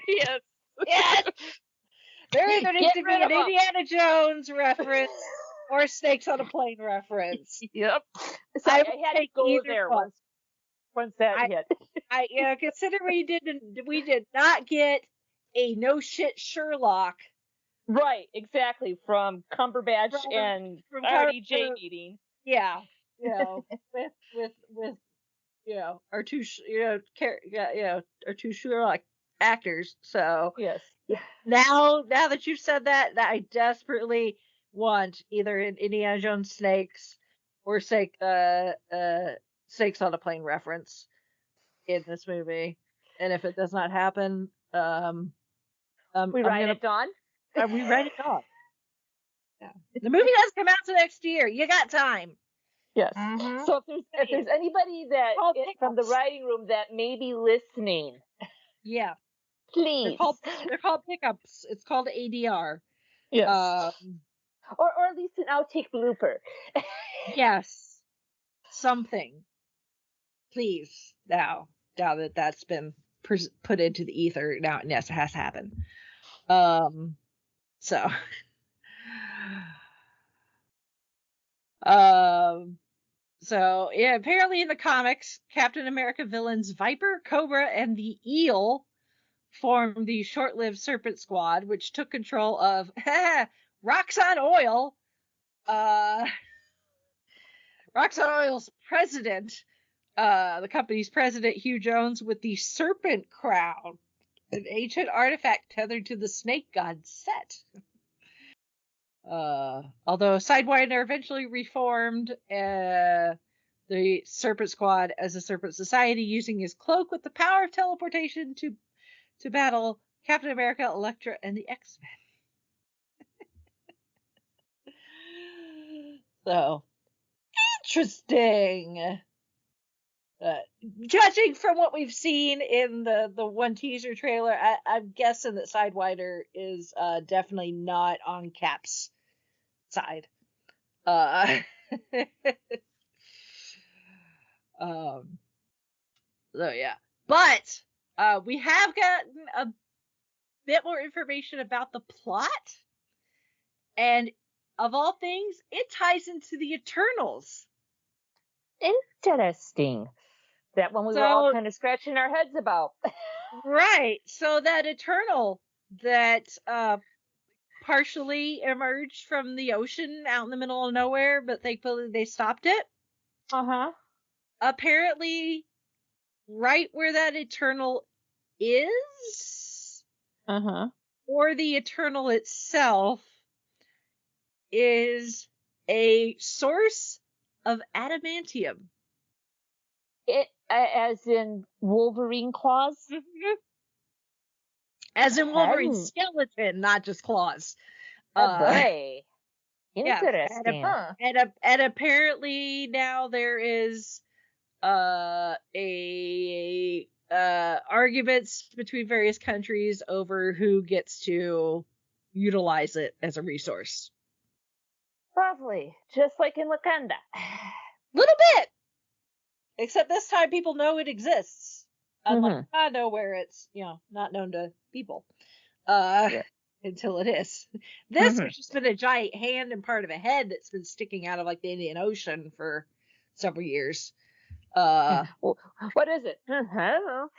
Yes. Yes. There either needs to be an Indiana Jones reference or Snakes on a Plane reference. Yep. So I had to go there once that hit. Consider we did not get a no shit Sherlock. Right, exactly, from Cumberbatch and RDJ meeting. Yeah, with our two our two Sherlock actors. So yes, now that you've said that I desperately want either an Indiana Jones Snakes or Snakes on a Plane reference in this movie. And if it does not happen, we write it on. We write it off. Yeah. The movie does come out next year. You got time. Yes. Mm-hmm. So if there's anybody that from the writing room that may be listening, yeah, please. They're called pickups. It's called ADR. Yes. Or at least an outtake blooper. Yes. Something. Please. Now that that's been put into the ether, now yes, it has to happen. So. So yeah, apparently in the comics, Captain America villains Viper, Cobra, and the Eel formed the short-lived Serpent Squad, which took control of Roxxon Oil. Roxxon Oil's president, the company's president, Hugh Jones, with the Serpent Crown, an ancient artifact tethered to the snake god Set. Although Sidewinder eventually reformed, the the Serpent Squad as a Serpent Society, using his cloak with the power of teleportation to battle Captain America, Elektra, and the X-Men. So, interesting. Judging from what we've seen in the one teaser trailer, I'm guessing that Sidewinder is definitely not on Cap's side. So yeah, but we have gotten a bit more information about the plot, and of all things, it ties into the Eternals. Interesting. That one we were all kind of scratching our heads about. Right. So that Eternal that partially emerged from the ocean out in the middle of nowhere, but thankfully they stopped it. Apparently, right where that Eternal is, or the Eternal itself, is a source of adamantium. As in Wolverine claws? Mm-hmm. As in Wolverine's skeleton, not just claws. Boy. Interesting. Yeah. And apparently now there is arguments between various countries over who gets to utilize it as a resource. Lovely. Just like in Wakanda. Little bit. Except this time people know it exists. Unlike Wakanda, where it's, not known to people. Until it is. This has just been a giant hand and part of a head that's been sticking out of like the Indian Ocean for several years. What is it? I don't know.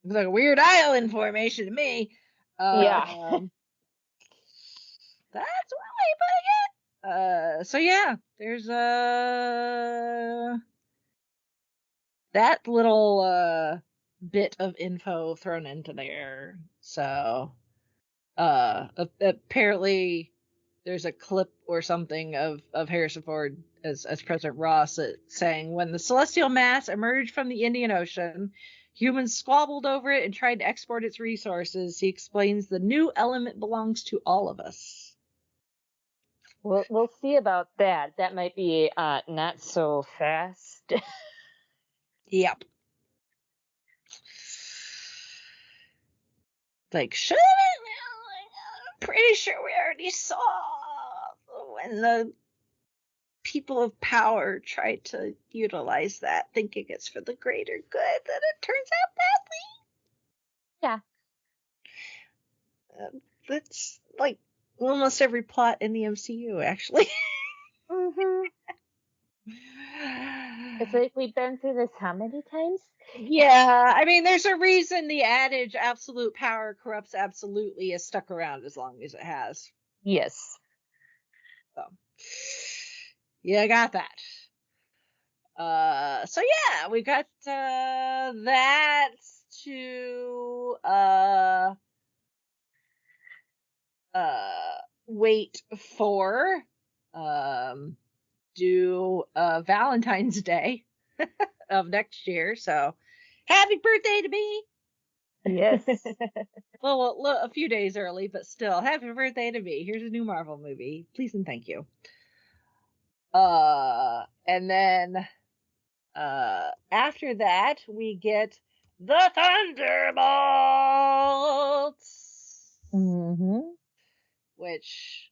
It's like a weird island formation to me. That's one way of putting it. So yeah, there's that little bit of info thrown into there. So apparently there's a clip or something of Harrison Ford as President Ross saying, when the celestial mass emerged from the Indian Ocean, humans squabbled over it and tried to export its resources. He explains the new element belongs to all of us. We'll see about that. That might be not so fast. Yep. Like, should it? I'm pretty sure we already saw when the people of power tried to utilize that, thinking it's for the greater good, that it turns out badly. Yeah. That's like almost every plot in the MCU, actually. It's like we've been through this how many times? Yeah, I mean, there's a reason the adage absolute power corrupts absolutely has stuck around as long as it has. Yes. So, yeah, I got that. So yeah, we got that to wait for do Valentine's Day of next year. So happy birthday to me. Yes. Well, a few days early, but still, happy birthday to me. Here's a new Marvel movie. Please and thank you. And then after that, we get the Thunderbolts. Which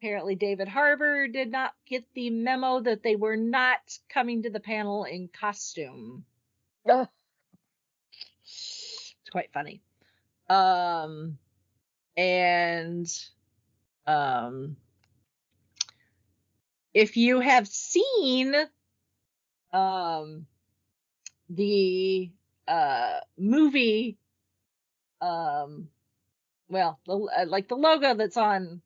apparently David Harbour did not get the memo that they were not coming to the panel in costume. It's quite funny. If you have seen the movie, well, like the logo that's on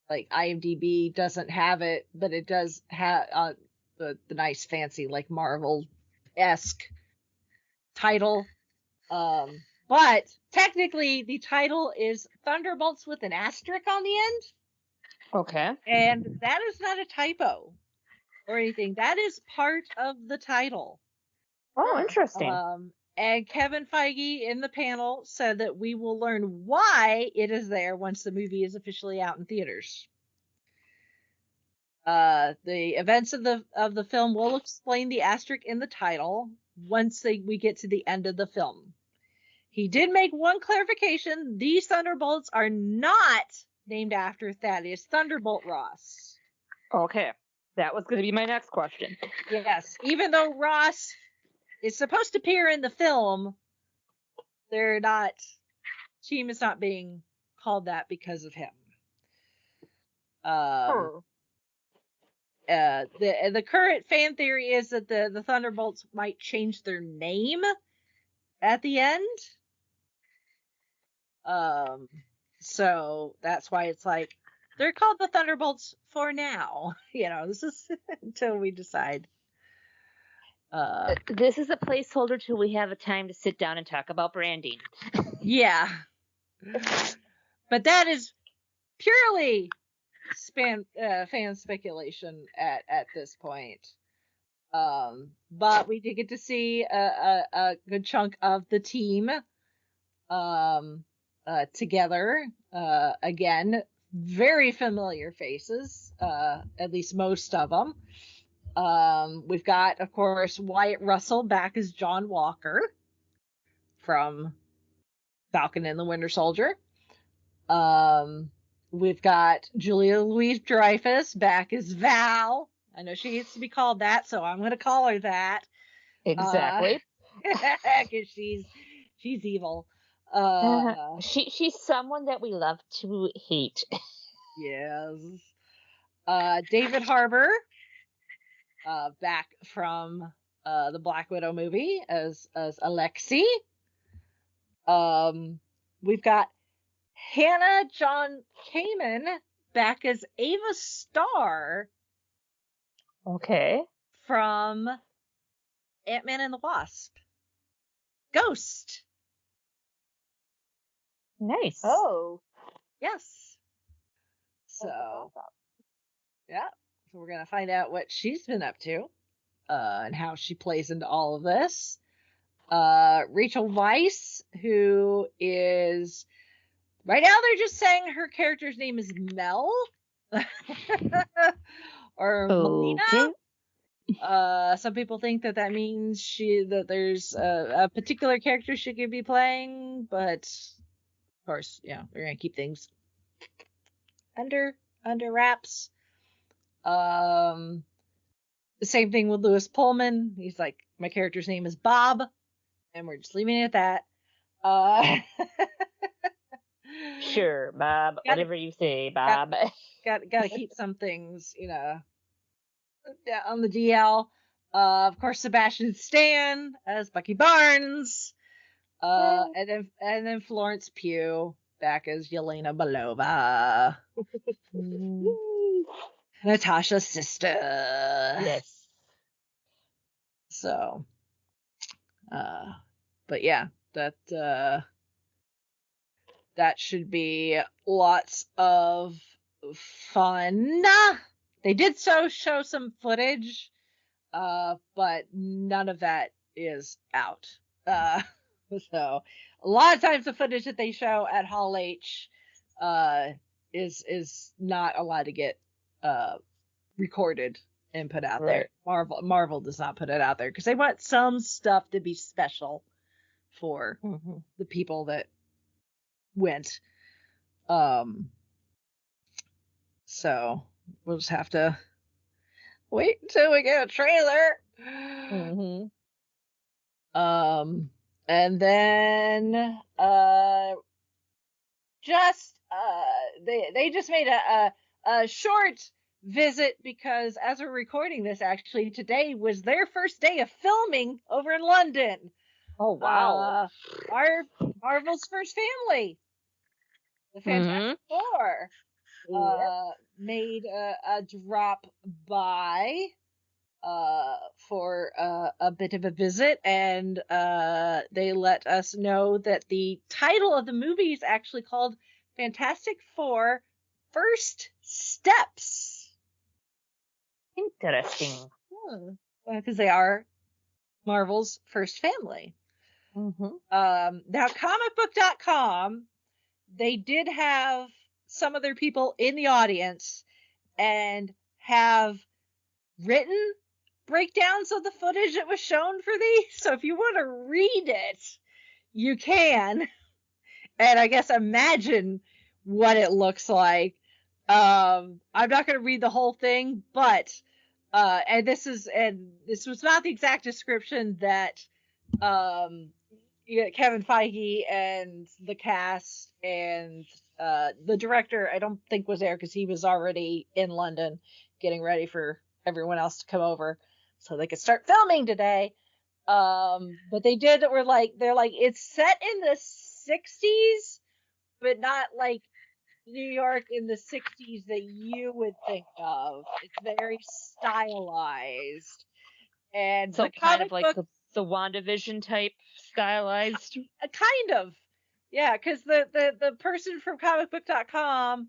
like IMDb doesn't have it, but it does have the nice fancy like Marvel-esque title. But technically the title is Thunderbolts with an asterisk on the end. Okay. And that is not a typo or anything. That is part of the title. Oh, interesting. And Kevin Feige in the panel said that we will learn why it is there once the movie is officially out in theaters. The events of the film will explain the asterisk in the title once we get to the end of the film. He did make one clarification. These Thunderbolts are not named after Thaddeus Thunderbolt Ross. Okay. That was going to be my next question. Yes. Even though Ross is supposed to appear in the film, they're not. Team is not being called that because of him. The current fan theory is that the Thunderbolts might change their name at the end. So that's why it's like they're called the Thunderbolts for now. This is until we decide. This is a placeholder till we have a time to sit down and talk about branding. Yeah. But that is purely fan speculation at this point. But we did get to see a good chunk of the team together. Again, very familiar faces, at least most of them. We've got, of course, Wyatt Russell back as John Walker from Falcon and the Winter Soldier. We've got Julia Louis-Dreyfus back as Val. I know she needs to be called that, so I'm going to call her that. Exactly. Because she's evil. She's someone that we love to hate. Yes. David Harbour, back from the Black Widow movie as Alexi. We've got Hannah John Kamen back as Ava Starr. Okay. From Ant-Man and the Wasp. Ghost. Nice. Oh. Yes. So, yeah. So we're going to find out what she's been up to and how she plays into all of this. Rachel Weisz, who is... Right now they're just saying her character's name is Mel. Or Melina. Some people think that means that there's a particular character she could be playing, but of course, we're gonna keep things under wraps. The same thing with Lewis Pullman. He's like, my character's name is Bob, and we're just leaving it at that. Sure, Bob. Whatever you say, Bob. Gotta keep some things, on the DL. Of course, Sebastian Stan as Bucky Barnes. And then Florence Pugh back as Yelena Belova. Natasha's sister. Yes. So, but yeah, that should be lots of fun. They did show some footage, but none of that is out. So a lot of times the footage that they show at Hall H is not allowed to get recorded and put out there. Marvel does not put it out there because they want some stuff to be special for the people that went. So we'll just have to wait until we get a trailer. And then they just made a short visit because as we're recording this, actually today was their first day of filming over in London. Oh wow! Our Marvel's first family, the Fantastic Four, made a drop by for a bit of a visit, and they let us know that the title of the movie is actually called Fantastic Four: First Steps. Interesting. Because they are Marvel's first family. Mm-hmm. Now, comicbook.com, they did have some of their people in the audience and have written breakdowns of the footage that was shown for these. So if you want to read it, you can. And I guess imagine what it looks like. I'm not going to read the whole thing, but and this was not the exact description that Kevin Feige and the cast and the director, I don't think was there because he was already in London getting ready for everyone else to come over so they could start filming today. But they're like, it's set in the 60s, but not like New York in the 60s that you would think of. It's very stylized. And So the kind of like book, the WandaVision type stylized. Kind of. Yeah, because the person from comicbook.com,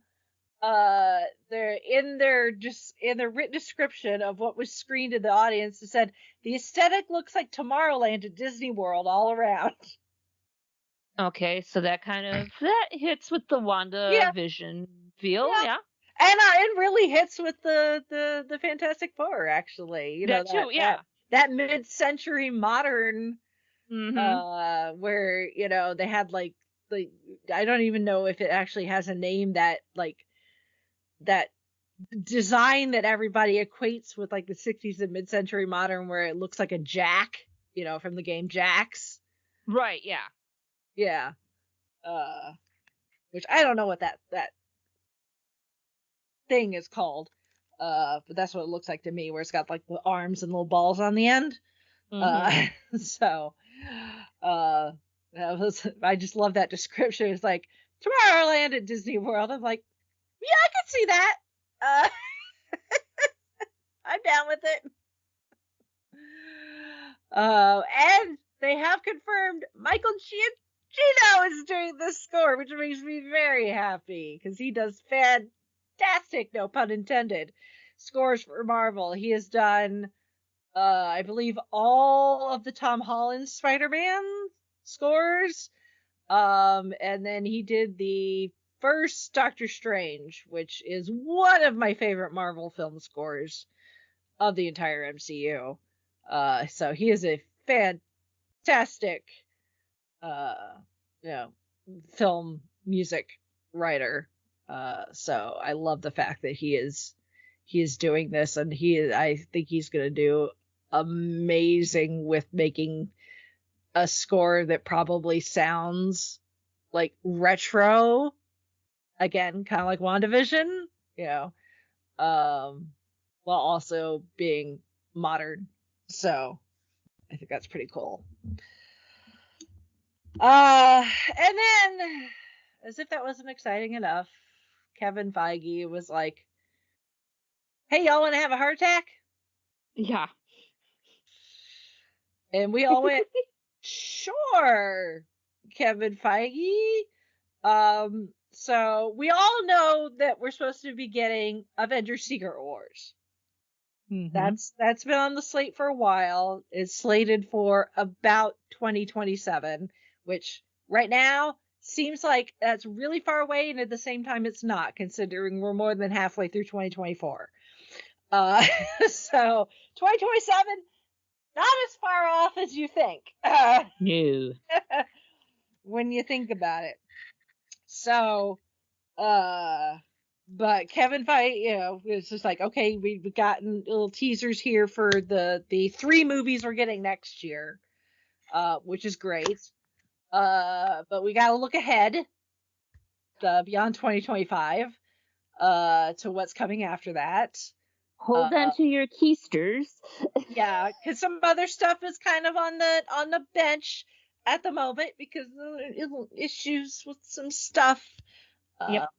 they're in their written description of what was screened to the audience, it said the aesthetic looks like Tomorrowland at Disney World all around. Okay, so that hits with the WandaVision feel, yeah. And it really hits with the Fantastic Four, actually. You know, that too, yeah. That mid-century modern, Mm-hmm. where, you know, they had like I don't even know if it actually has a name, that like that design that everybody equates with like the 60s and mid-century modern, where it looks like a jack, you know, from the game Jax. Right, yeah. Yeah. Which I don't know what that thing is called. But that's what it looks like to me, where it's got like the arms and little balls on the end. Mm-hmm. So I just love that description. It's like Tomorrowland at Disney World. I'm like, yeah, I can see that. I'm down with it. And they have confirmed Michael Giacchino is doing the score, which makes me very happy because he does fantastic, no pun intended, scores for Marvel. He has done, I believe, all of the Tom Holland Spider-Man scores. And then he did the first Doctor Strange, which is one of my favorite Marvel film scores of the entire MCU. So he is a fantastic, film music writer. So I love the fact that he is doing this, and I think he's going to do amazing with making a score that probably sounds like retro, again, kind of like WandaVision, you know, while also being modern. So I think that's pretty cool. And then, as if that wasn't exciting enough, Kevin Feige was like, hey, y'all want to have a heart attack? Yeah. And we all went, sure, Kevin Feige. So we all know that we're supposed to be getting Avengers Secret Wars. Mm-hmm. That's been on the slate for a while. It's slated for about 2027, which right now seems like that's really far away, and at the same time it's not, considering we're more than halfway through 2024. So 2027, not as far off as you think. No. When you think about it. So, but Kevin Feige, you know, it's just like, okay, we've gotten little teasers here for the 3 movies we're getting next year, which is great. But we got to look ahead, beyond 2025, to what's coming after that. Hold on to your keisters. Yeah, because some other stuff is kind of on the bench at the moment because of issues with some stuff. Yep.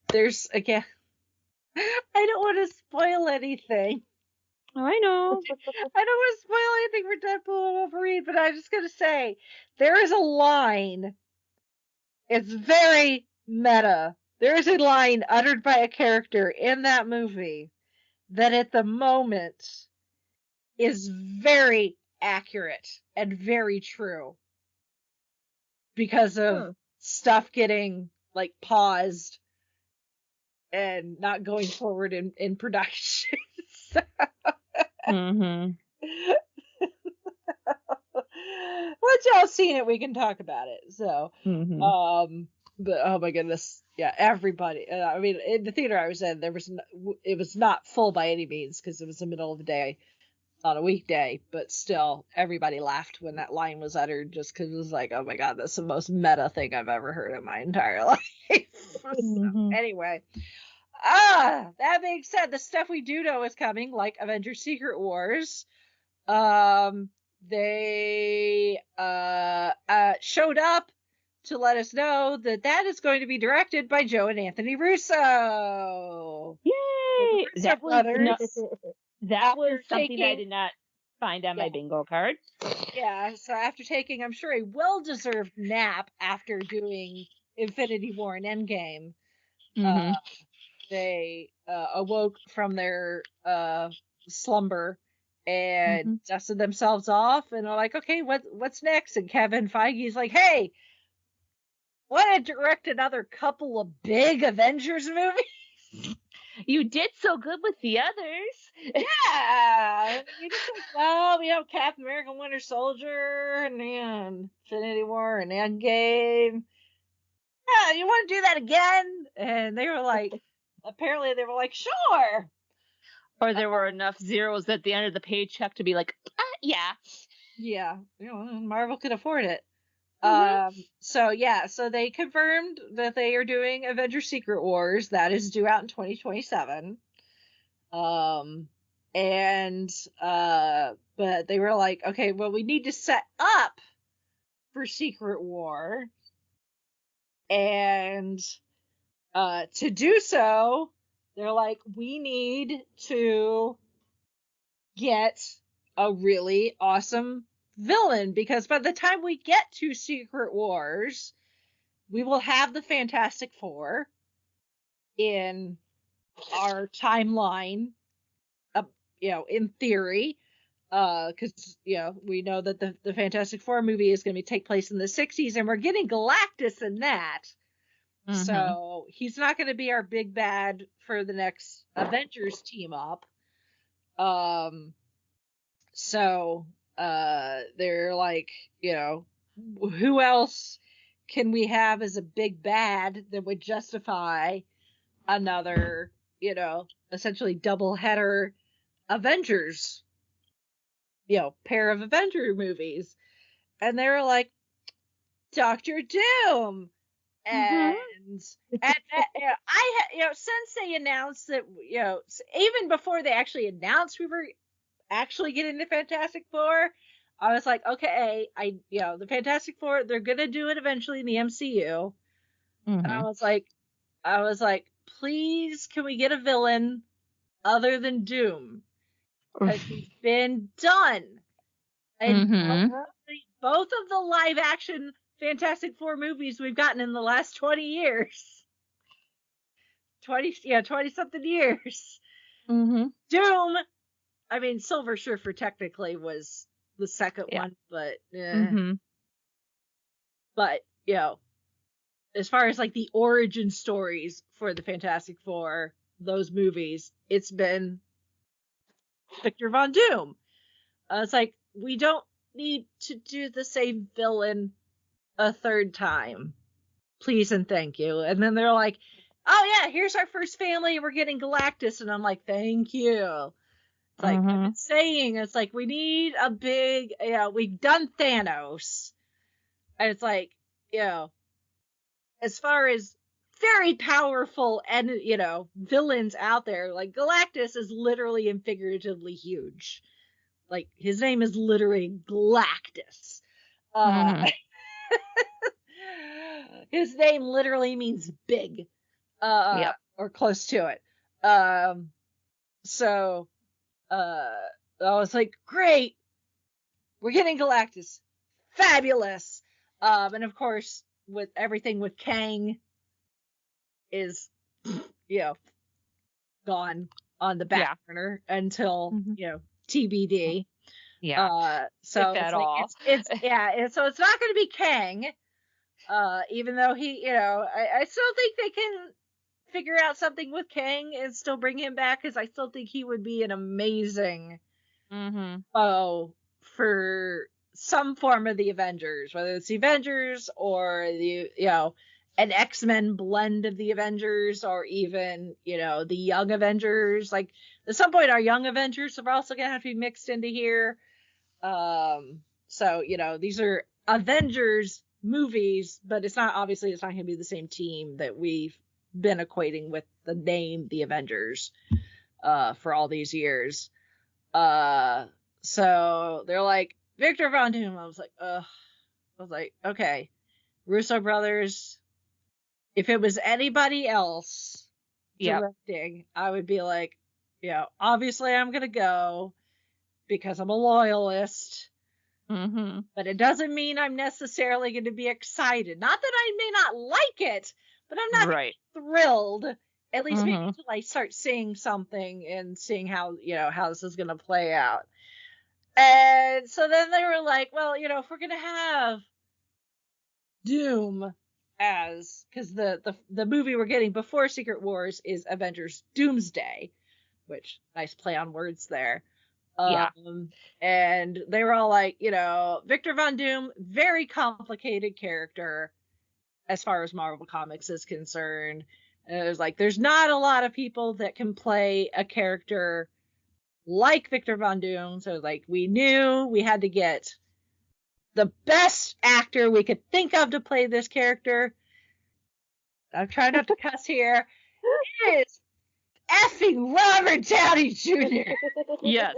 There's, again, I don't want to spoil anything. Oh, I know. I don't want to spoil anything for Deadpool and Wolverine, but I'm just gonna say there is a line. It's very meta There is a line uttered by a character in that movie that at the moment is very accurate and very true because of stuff getting like paused and not going forward in production. Mm-hmm. Once y'all seen it, we can talk about it. So, Mm-hmm. but oh my goodness, yeah, everybody. I mean, in the theater I was in, it was not full by any means because it was the middle of the day on a weekday, but still, everybody laughed when that line was uttered just because it was like, oh my god, that's the most meta thing I've ever heard in my entire life. So, anyway. That being said, the stuff we do know is coming, like Avengers Secret Wars. They showed up to let us know that is going to be directed by Joe and Anthony Russo. Yay! That was something I did not find on my bingo card. Yeah, so after taking, I'm sure, a well-deserved nap after doing Infinity War and Endgame, they awoke from their slumber and dusted themselves off and are like, okay, what's next? And Kevin Feige's like, hey, want to direct another couple of big Avengers movies? You did so good with the others. Yeah. You just like, well, we have Captain America, Winter Soldier, and Infinity War and Endgame. Yeah, you want to do that again? And they were like, apparently they were like, sure. Or there were enough zeros at the end of the paycheck to be like, yeah. Yeah, Marvel could afford it. So they confirmed that they are doing Avengers Secret Wars. That is due out in 2027. But they were like, okay, well, we need to set up for Secret War. And to do so, they're like, we need to get a really awesome villain, because by the time we get to Secret Wars, we will have the Fantastic Four in our timeline, in theory, because we know that the Fantastic Four movie is going to take place in the 60s, and we're getting Galactus in that. So he's not going to be our big bad for the next Avengers team up. So they're like, who else can we have as a big bad that would justify another, essentially double header Avengers, pair of Avenger movies? And they were like, Doctor Doom. And since they announced that, even before they actually announced we were actually getting the Fantastic Four, I was like, okay, the Fantastic Four, they're gonna do it eventually in the MCU. And I was like, please, can we get a villain other than Doom? Because he's been done. And both of the live action Fantastic Four movies we've gotten in the last 20 years. 20 something years. Doom, I mean, Silver Surfer technically was the second one, but but as far as like the origin stories for the Fantastic Four, those movies, it's been Victor Von Doom. It's like, we don't need to do the same villain a third time, please and thank you. And then they're like, oh yeah, here's our first family, we're getting Galactus, and I'm like, thank you. It's like, I've been saying, it's like, we need a big, we've done Thanos, and it's like, as far as very powerful and villains out there, like Galactus is literally and figuratively huge. Like, his name is literally Galactus. His name literally means big, or close to it. So I was like, great, we're getting Galactus, fabulous. And of course, with everything with Kang, is, gone on the back burner until, TBD. Yeah. So if it's at like, all. so it's not going to be Kang, even though he, I still think they can figure out something with Kang and still bring him back, because I still think he would be an amazing for some form of the Avengers, whether it's the Avengers or the, an X-Men blend of the Avengers, or even, the Young Avengers. Like, at some point, our Young Avengers are also going to have to be mixed into here. So, these are Avengers movies, but it's not going to be the same team that we've been equating with the name The Avengers, for all these years. So they're like, Victor Von Doom. I was like, okay, Russo brothers. If it was anybody else directing, I would be like, obviously I'm going to go because I'm a loyalist. But it doesn't mean I'm necessarily going to be excited. Not that I may not like it, but I'm not thrilled. At least maybe until I start seeing something and seeing how, how this is going to play out. And so then they were like, well, if we're going to have Doom as, because the movie we're getting before Secret Wars is Avengers Doomsday, which, nice play on words there. And they were all like, Victor Von Doom, very complicated character as far as Marvel Comics is concerned. And it was like, there's not a lot of people that can play a character like Victor Von Doom. So like, we knew we had to get the best actor we could think of to play this character. I'm trying not to cuss here. It is effing Robert Downey Jr. Yes.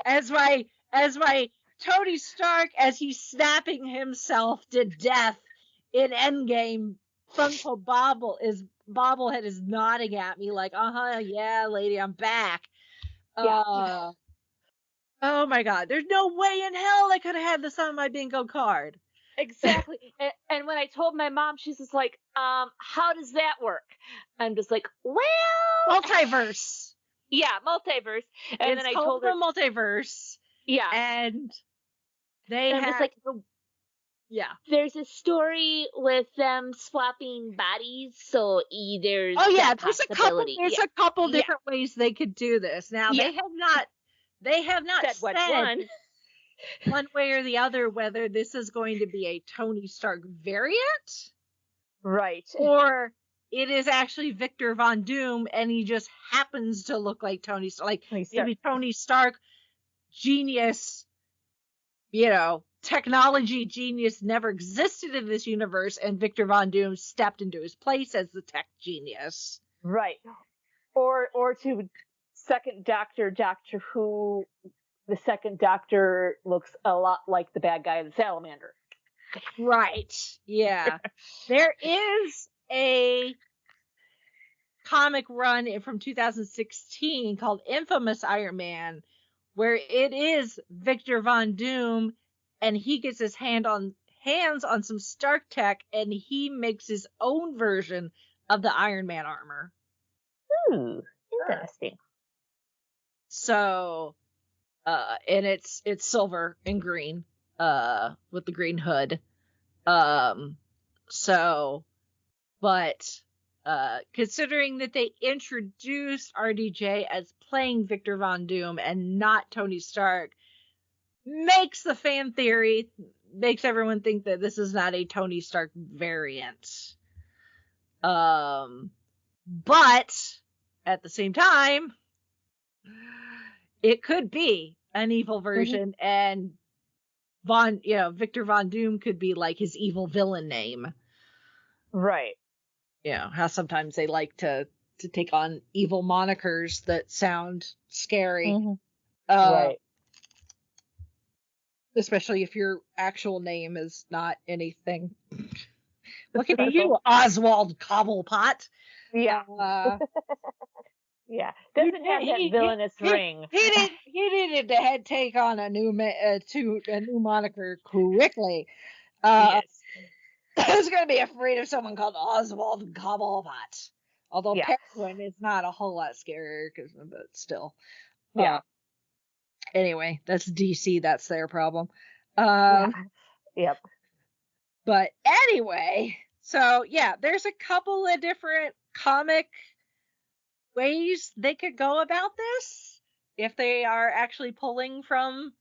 As my Tony Stark, as he's snapping himself to death in Endgame, Funko bobblehead is nodding at me like, yeah, lady, I'm back. Oh my God, there's no way in hell I could have had this on my bingo card. Exactly. And when I told my mom, she's just like, how does that work? I'm just like, well, multiverse. Yeah, multiverse. And it's then I told her multiverse. Yeah. And they have just like, there's a story with them swapping bodies, so there's there's a couple different ways they could do this. Now they have not said one way or the other whether this is going to be a Tony Stark variant, right, or it is actually Victor Von Doom and he just happens to look like Tony Stark. Like maybe Tony Stark, genius, technology genius, never existed in this universe, and Victor Von Doom stepped into his place as the tech genius. Right. Or to second Doctor Who, the second Doctor looks a lot like the bad guy in the Salamander. Right. Yeah. There is a comic run from 2016 called Infamous Iron Man, where it is Victor Von Doom, and he gets his hands on some Stark tech, and he makes his own version of the Iron Man armor. Ooh, interesting. So, and it's silver and green, with the green hood. Considering that they introduced RDJ as playing Victor Von Doom and not Tony Stark, makes everyone think that this is not a Tony Stark variant. But at the same time, it could be an evil version, and Victor Von Doom could be like his evil villain name. Right. How sometimes they like to take on evil monikers that sound scary. Right. Especially if your actual name is not anything. Look at you, Oswald Cobblepot. Yeah. Yeah. Doesn't have that villainous ring. He needed to take on a new moniker quickly. Yes. I was going to be afraid of someone called Oswald Cobblepot. Although Penguin is not a whole lot scarier, but still. Yeah. Anyway, that's DC. That's their problem. Yep. But anyway, so yeah, there's a couple of different comic ways they could go about this if they are actually pulling from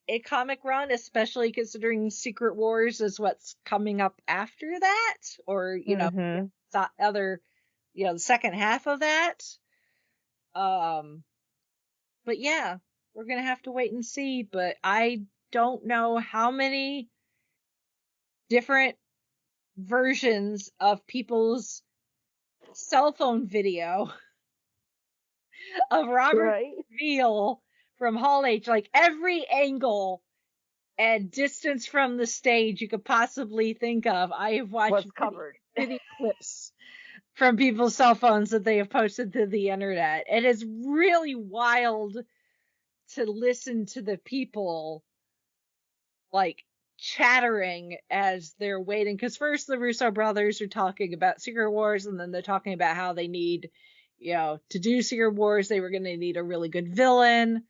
a comic run, especially considering Secret Wars is what's coming up after that, or the other, the second half of that. But yeah, we're gonna have to wait and see. But I don't know how many different versions of people's cell phone video of Robert Veal from Hall H, like every angle and distance from the stage you could possibly think of. I have watched video clips from people's cell phones that they have posted to the internet. It is really wild to listen to the people like chattering as they're waiting, because first the Russo brothers are talking about Secret Wars, and then they're talking about how they need, to do Secret Wars, they were going to need a really good villain,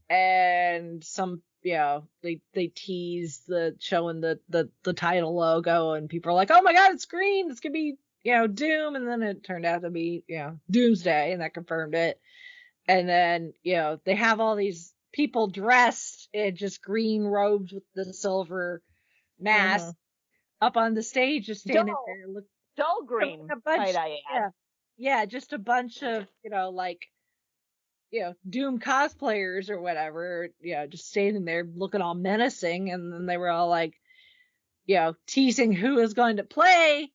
and some, they tease showing the title logo, and people are like, oh my god, it's green, it's gonna be, Doom, and then it turned out to be, Doomsday, and that confirmed it. And then, they have all these people dressed in just green robes with the silver mask up on the stage, just standing there. Dull green, might I add. Yeah, just a bunch of, Doom cosplayers or whatever, just standing there looking all menacing. And then they were all like, teasing who is going to play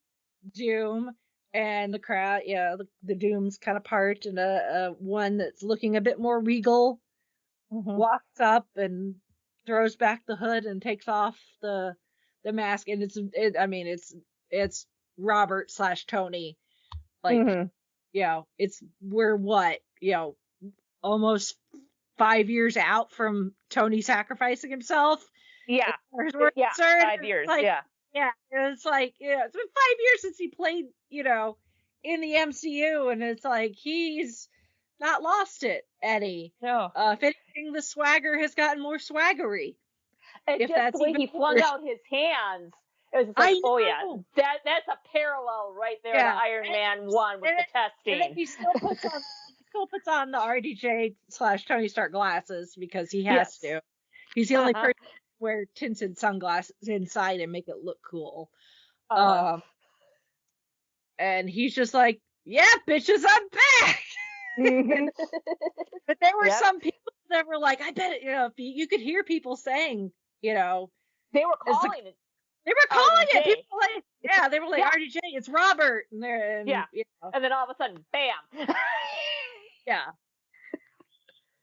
Doom. And the crowd, the Doom's kind of part, and a one that's looking a bit more regal walks up and throws back the hood and takes off the mask, and it's Robert / Tony, like we're almost 5 years out from Tony sacrificing himself. Yeah, 5 years. Yeah, it's like, it's been 5 years since he played, in the MCU, and it's like, he's not lost it any. No. If anything, the swagger has gotten more swaggery. And if just the way he flung out his hands, it was just like, oh yeah, that's a parallel right there to Iron Man 1 with the testing. And then he still puts on the RDJ / Tony Stark glasses because he has to. He's the only person to wear tinted sunglasses inside and make it look cool. And he's just like, yeah, bitches, I'm back. But there were some people that were like, I bet, you could hear people saying, they were calling it. They were calling it. People like, they were like, RDJ, it's Robert. And and then all of a sudden, bam. Yeah.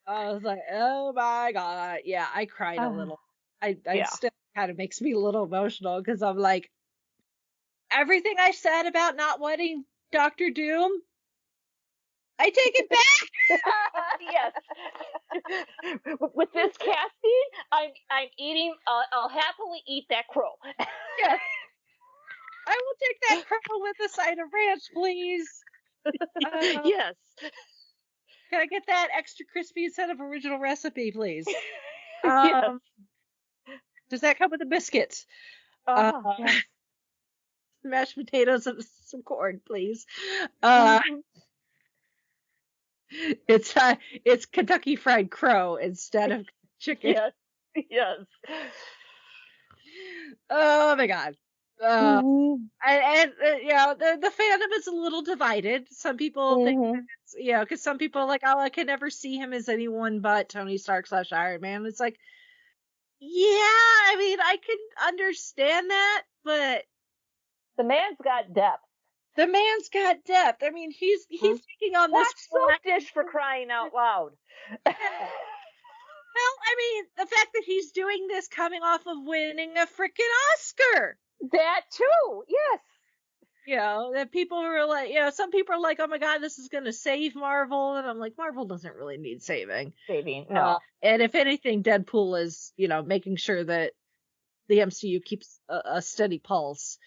I was like, oh my god. Yeah, I cried a little. I still kind of makes me a little emotional, because I'm like, everything I said about not wanting Dr. Doom, I take it back. Yes. With this casting, I'm eating. I'll happily eat that crow. Yes. I will take that crow with a side of ranch, please. Yes. Can I get that extra crispy instead of original recipe, please? Yes. Does that come with a biscuit? Mashed potatoes and some corn, please. It's Kentucky Fried Crow instead of chicken. Yes. Oh my god. And the fandom is a little divided. Some people think that it's, because some people are like, oh, I can never see him as anyone but Tony Stark / Iron Man. It's like, I mean, I can understand that, but the man's got depth. I mean, he's taking on this soap dish, for crying out loud. Well, I mean, the fact that he's doing this coming off of winning a freaking Oscar. That too, yes. That people are like, some people are like, oh my god, this is going to save Marvel. And I'm like, Marvel doesn't really need saving. No. And if anything, Deadpool is, making sure that the MCU keeps a steady pulse.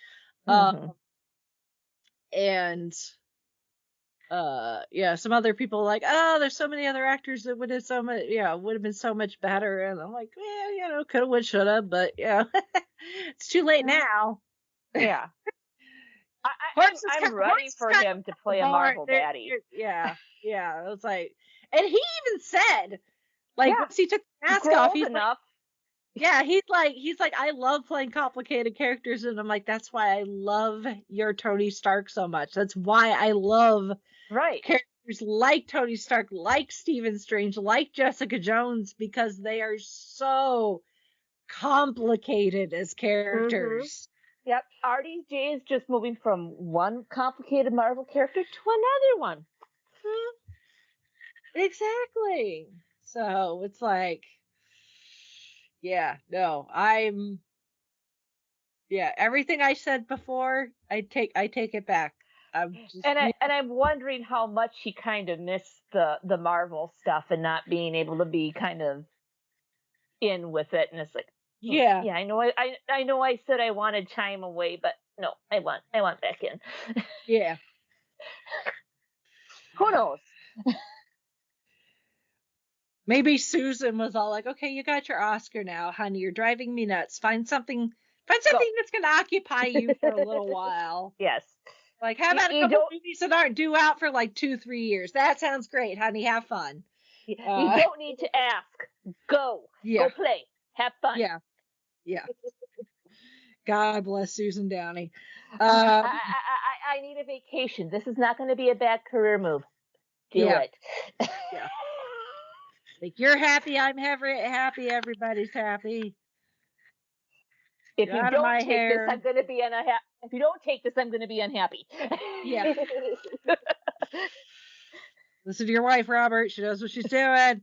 And some other people like, oh, there's so many other actors that would have would have been so much better. And I'm like, well, coulda, would, shoulda, but it's too late now. Yeah. I'm ready for him to play a Marvel baddie. Yeah. It was like, and he even said, like, once he took the mask off, he's enough. He's like, I love playing complicated characters, and I'm like, that's why I love your Tony Stark so much. That's why I love characters like Tony Stark, like Stephen Strange, like Jessica Jones, because they are so complicated as characters. Yep, RDJ is just moving from one complicated Marvel character to another one. Exactly. So it's like, everything I said before, I take it back. I'm wondering how much he kind of missed the Marvel stuff and not being able to be kind of in with it, and it's like, I know I said I wanted time away, but no, I want back in. Yeah. Who knows? Maybe Susan was all like, okay, you got your Oscar now, honey. You're driving me nuts. Find something that's going to occupy you for a little while. Yes. Like, how about a couple movies that aren't due out for like 2-3 years? That sounds great, honey. Have fun. You don't need to ask. Go. Go play. Have fun. Yeah. God bless Susan Downey. I need a vacation. This is not going to be a bad career move. Do it. Yeah. Like, you're happy, I'm happy, everybody's happy. If you don't take this, I'm going to be unhappy. If you don't take this, I'm going to be unhappy. Yeah. Listen to your wife, Robert. She knows what she's doing.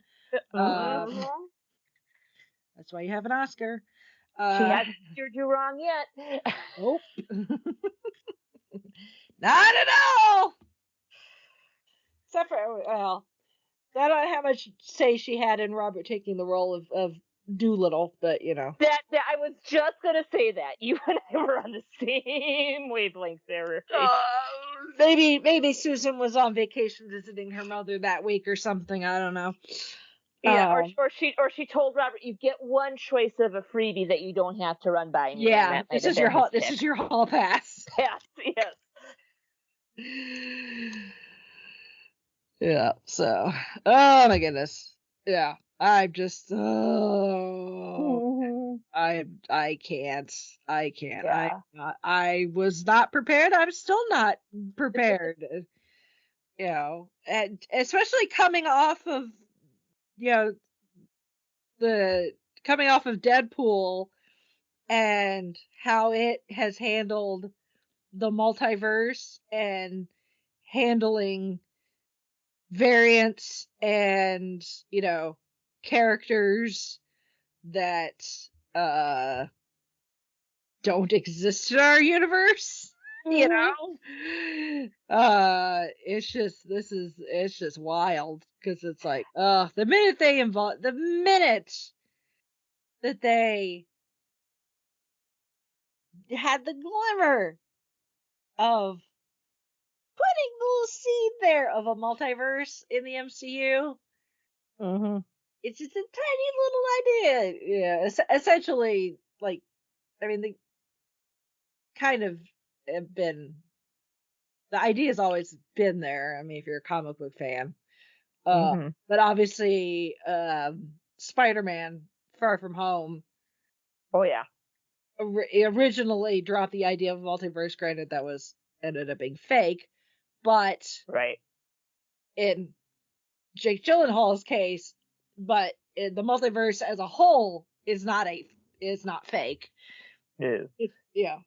That's why you have an Oscar. She hasn't steered you wrong yet. Nope. Not at all. Except for, well, I don't know how much say she had in Robert taking the role of Doolittle, but that I was just gonna say that you and I were on the same wavelength there. Maybe Susan was on vacation visiting her mother that week or something. I don't know. Yeah, or she told Robert, you get one choice of a freebie that you don't have to run by me. Yeah, this is your hall pass. Yes. Yeah, so, oh my goodness. Yeah, I'm just, I can't. Yeah. I was not prepared. I'm still not prepared. And especially coming off of, coming off of Deadpool and how it has handled the multiverse and handling variants and characters that don't exist in our universe. It's just wild, because it's like, the minute that they had the glimmer of putting the little seed there of a multiverse in the MCU. It's just a tiny little idea. Yeah, essentially, like, I mean, they kind of have been, the idea's always been there. I mean, if you're a comic book fan. But obviously, Spider-Man Far From Home. Oh, yeah. Originally dropped the idea of multiverse. Granted, that ended up being fake. But in Jake Gyllenhaal's case, but the multiverse as a whole is not fake. No.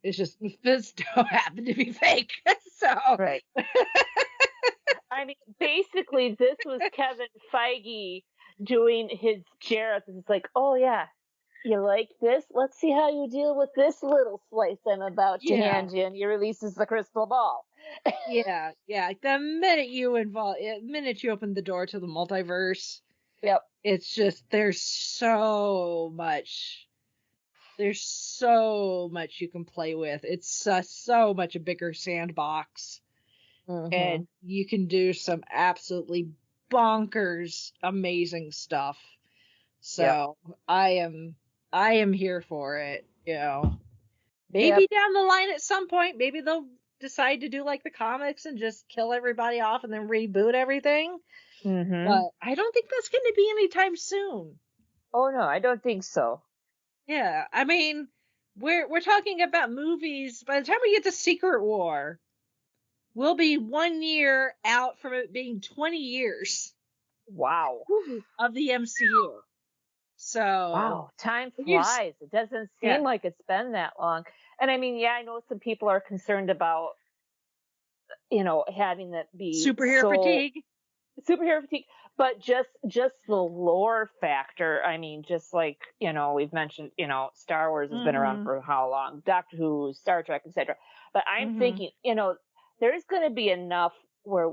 It's just this don't happen to be fake. So right. I mean, basically, this was Kevin Feige doing his Jareth. It's like, oh yeah, you like this? Let's see how you deal with this little slice I'm about to hand you. And he releases the crystal ball. Yeah. The minute you open the door to the multiverse, yep, it's just, there's so much There's so much you can play with. It's so much a bigger sandbox. And you can do some absolutely bonkers, amazing stuff. So I am here for it. Maybe down the line at some point, maybe they'll decide to do like the comics and just kill everybody off and then reboot everything. But I don't think that's going to be anytime soon. Oh no, I don't think so. Yeah, I mean, we're talking about movies. By the time we get to Secret War, we'll be 1 year out from it being 20 years. Wow. Of the MCU. So wow, time flies. It doesn't seem like it's been that long. And I mean, I know some people are concerned about, having that be superhero fatigue, but just the lore factor. I mean, just like, we've mentioned, Star Wars has been around for how long? Doctor Who, Star Trek, etc. But I'm thinking, there's going to be enough where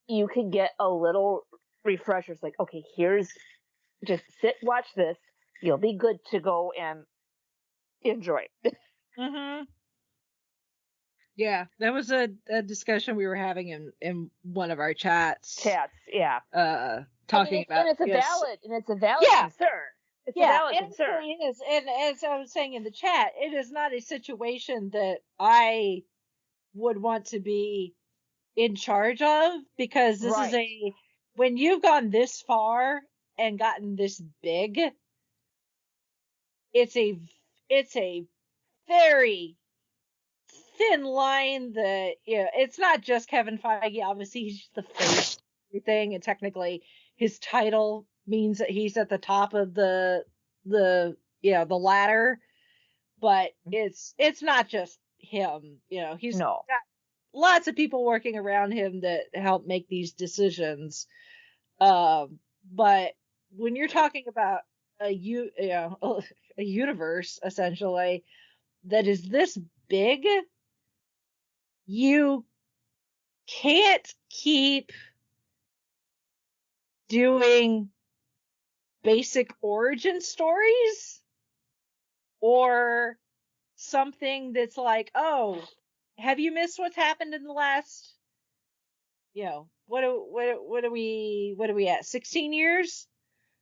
you can get a little refreshers, like, okay, just sit, watch this. You'll be good to go and enjoy. Yeah, that was a discussion we were having in one of our chats. Yeah. Talking about, and it's a valid concern. It's a valid concern. It is. And as I was saying in the chat, it is not a situation that I would want to be in charge of, because this is when you've gone this far and gotten this big, it's a very thin line that, it's not just Kevin Feige. Obviously, he's the face of everything, and technically his title means that he's at the top of the ladder, but it's not just him. He's got lots of people working around him that help make these decisions. But when you're talking about a universe essentially that is this big, you can't keep doing basic origin stories or something that's like, oh, have you missed what's happened in the last, what are we at, 16 years?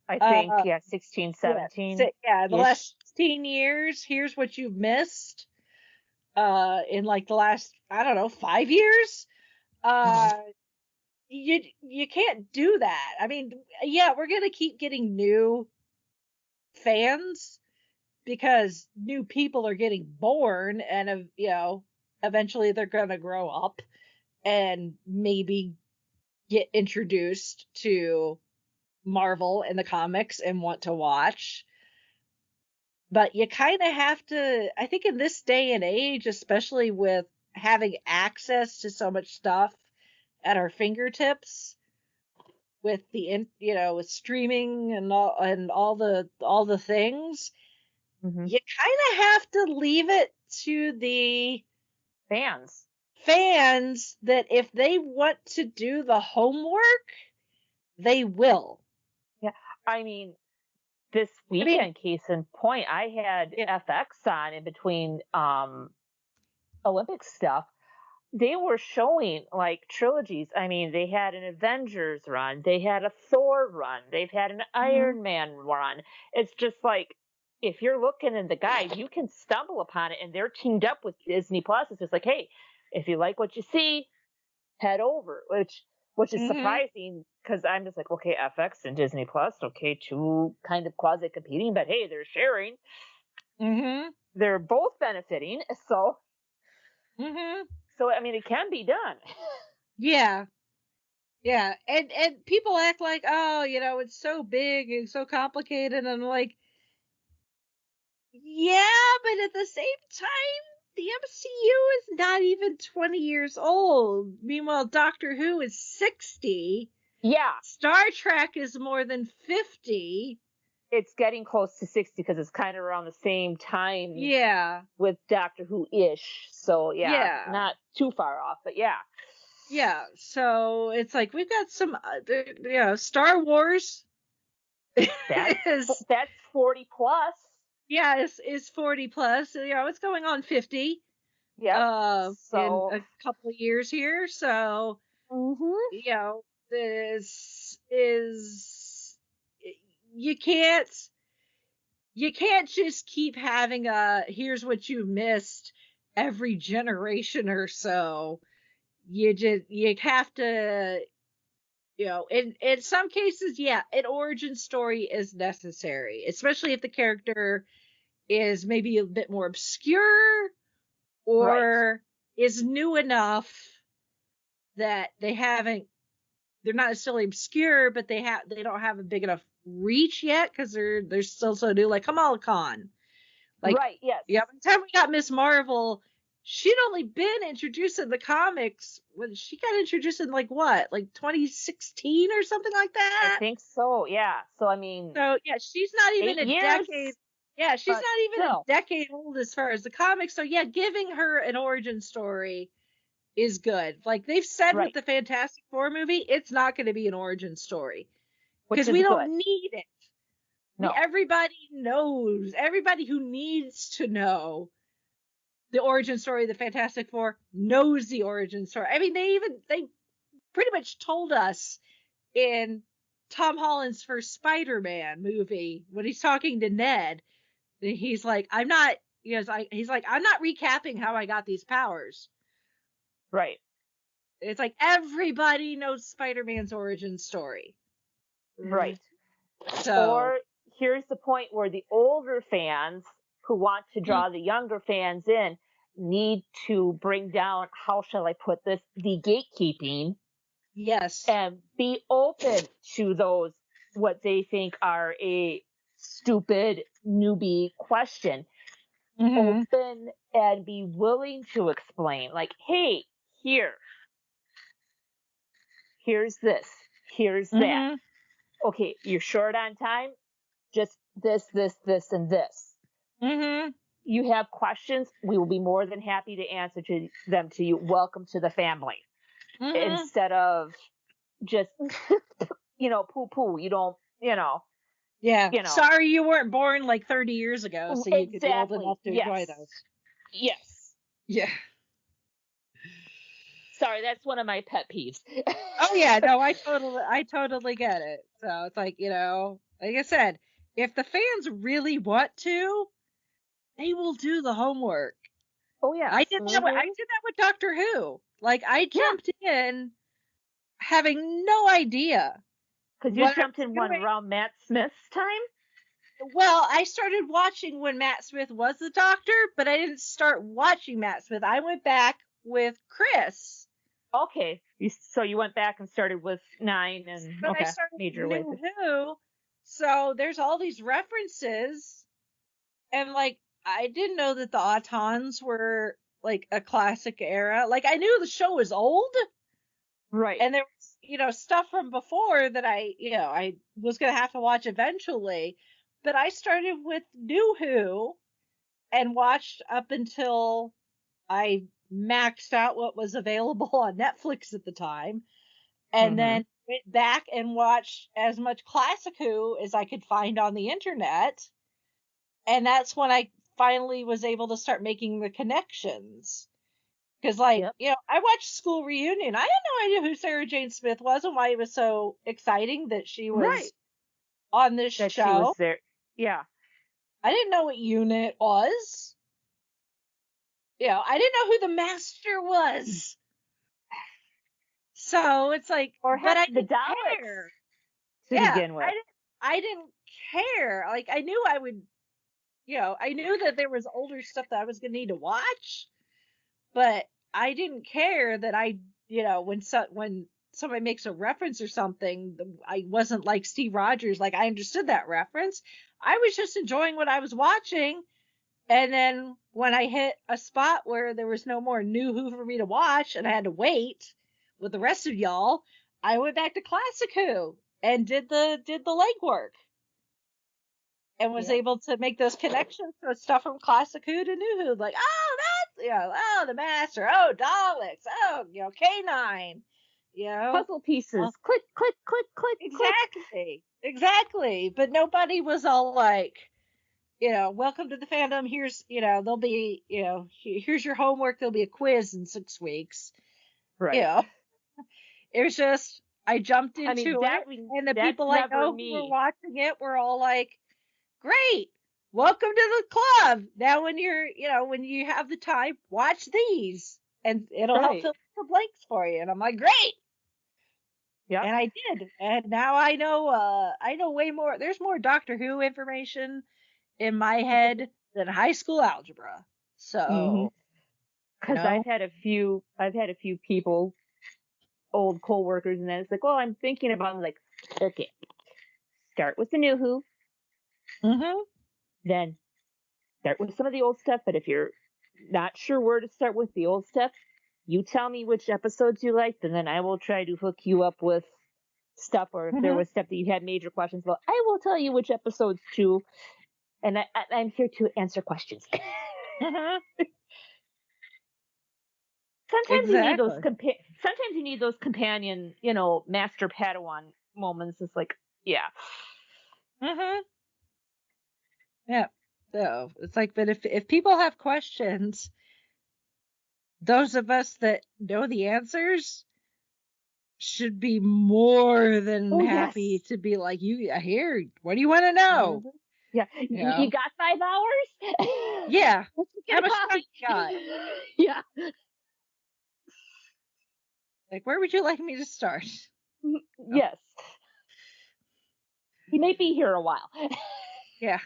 I think 16, 17. The last 16 years, here's what you've missed in like the last, I don't know, 5 years. You can't do that. I mean, we're going to keep getting new fans because new people are getting born, and eventually they're going to grow up and maybe get introduced to Marvel and the comics and want to watch. But you kind of have to, I think in this day and age, especially with having access to so much stuff at our fingertips, with the with streaming and all the things, you kind of have to leave it to the fans that if they want to do the homework, they will. Yeah, I mean, this weekend, case in point, I had FX on in between Olympic stuff. They were showing like trilogies. I mean, they had an Avengers run, they had a Thor run, they've had an Iron Man run. It's just like, if you're looking in the guide, you can stumble upon it, and they're teamed up with Disney Plus. It's just like, hey, if you like what you see, head over, which is surprising, because I'm just like, okay, FX and Disney Plus, okay, two kind of quasi competing, but hey, they're sharing. They're both benefiting, so. So, I mean, it can be done. Yeah. And people act like, oh, it's so big and so complicated. And I'm like, yeah, but at the same time, the MCU is not even 20 years old. Meanwhile, Doctor Who is 60. Yeah. Star Trek is more than 50. It's getting close to 60 because it's kind of around the same time. Yeah. With Doctor Who-ish. So, not too far off, but yeah. Yeah, so it's like we've got some, Star Wars. That's 40 plus. is 40 plus. You know, it's going on 50. Yep. In a couple of years here. So, mm-hmm. you know, this is you can't just keep having here's what you missed every generation or so. You have to, you know, in some cases, yeah, an origin story is necessary, especially if the character is maybe a bit more obscure or is new enough that they're not necessarily obscure, but they don't have a big enough reach yet because they're still so new, like Kamala Khan. Like, yes. Yeah, by the time we got Miss Marvel, she'd only been introduced in the comics when she got introduced in like 2016 or something like that. I think so, yeah. So I mean, so yeah, she's not even 8 a years, decade. Yeah, she's not even a decade old as far as the comics. So yeah, giving her an origin story is good. Like they've said with the Fantastic Four movie, it's not going to be an origin story because we don't need it. No. Everybody knows. Everybody who needs to know the origin story of the Fantastic Four knows the origin story. I mean, they pretty much told us in Tom Holland's first Spider-Man movie when he's talking to Ned. He's like, I'm not recapping how I got these powers. Right. It's like everybody knows Spider-Man's origin story. Right. So, or here's the point where the older fans who want to draw the younger fans in need to bring down, how shall I put this, the gatekeeping. Yes. And be open to those, what they think are a stupid newbie question. Open and be willing to explain. Like, hey, here's this, here's that. Okay, you're short on time. Just this, and this. You have questions, we will be more than happy to answer them to you. Welcome to the family. Instead of just, poo-poo. You don't, Yeah. Sorry you weren't born like 30 years ago, so you could be old enough to enjoy those. Yes. Yeah. Sorry, that's one of my pet peeves. Oh yeah, no, I totally get it. So it's like, like I said, if the fans really want to, they will do the homework. Oh yeah. I did that with Doctor Who. Like I jumped in having no idea. Because you jumped in around Matt Smith's time? Well, I started watching when Matt Smith was the Doctor, but I didn't start watching Matt Smith. I went back with Chris. Okay. So you went back and started with 9 and I started Major New Who. So there's all these references, and like I didn't know that the Autons were like a classic era. Like I knew the show was old, right? And there was stuff from before that I was gonna have to watch eventually. But I started with New Who and watched up until I maxed out what was available on Netflix at the time. And then went back and watched as much Classic Who as I could find on the internet. And that's when I finally was able to start making the connections. Because, I watched School Reunion. I had no idea who Sarah Jane Smith was and why it was so exciting that she was on this show. She was there. Yeah. I didn't know what UNIT was. I didn't know who the Master was. So it's like, or but I didn't care to begin with. I didn't care. Like I knew I would, I knew that there was older stuff that I was gonna need to watch, but I didn't care that when somebody makes a reference or something, I wasn't like Steve Rogers. Like I understood that reference. I was just enjoying what I was watching. And then when I hit a spot where there was no more New Who for me to watch and I had to wait with the rest of y'all, I went back to Classic Who and did the legwork and was able to make those connections with stuff from Classic Who to New Who. Like, oh, that's, the Master, oh, Daleks, oh, K9, puzzle pieces, click, click, click, click. Exactly. But nobody was all like, welcome to the fandom. Here's, there'll be, here's your homework. There'll be a quiz in 6 weeks. Right. It was just, I jumped into it, and the people I know who were watching it were all like, great, welcome to the club. Now when when you have the time, watch these, and it'll help fill the blanks for you. And I'm like, great. Yeah. And I did. And now I know way more. There's more Doctor Who information in my head than high school algebra. So, because I've had a few people, old co-workers, and then it's like, well, I'm thinking about it, like, okay, start with the new Who, then start with some of the old stuff. But if you're not sure where to start with the old stuff, you tell me which episodes you liked, and then I will try to hook you up with stuff, or if there was stuff that you had major questions about, I will tell you which episodes too. And I'm here to answer questions. Sometimes you need those sometimes you need those companion, master Padawan moments. It's like, yeah. Yeah. So it's like, but if people have questions, those of us that know the answers should be more than happy to be like, you here, what do you want to know? Yeah. You got 5 hours? Yeah. How much time you got? Yeah. Like, where would you like me to start? Yes. He may be here a while. Yeah.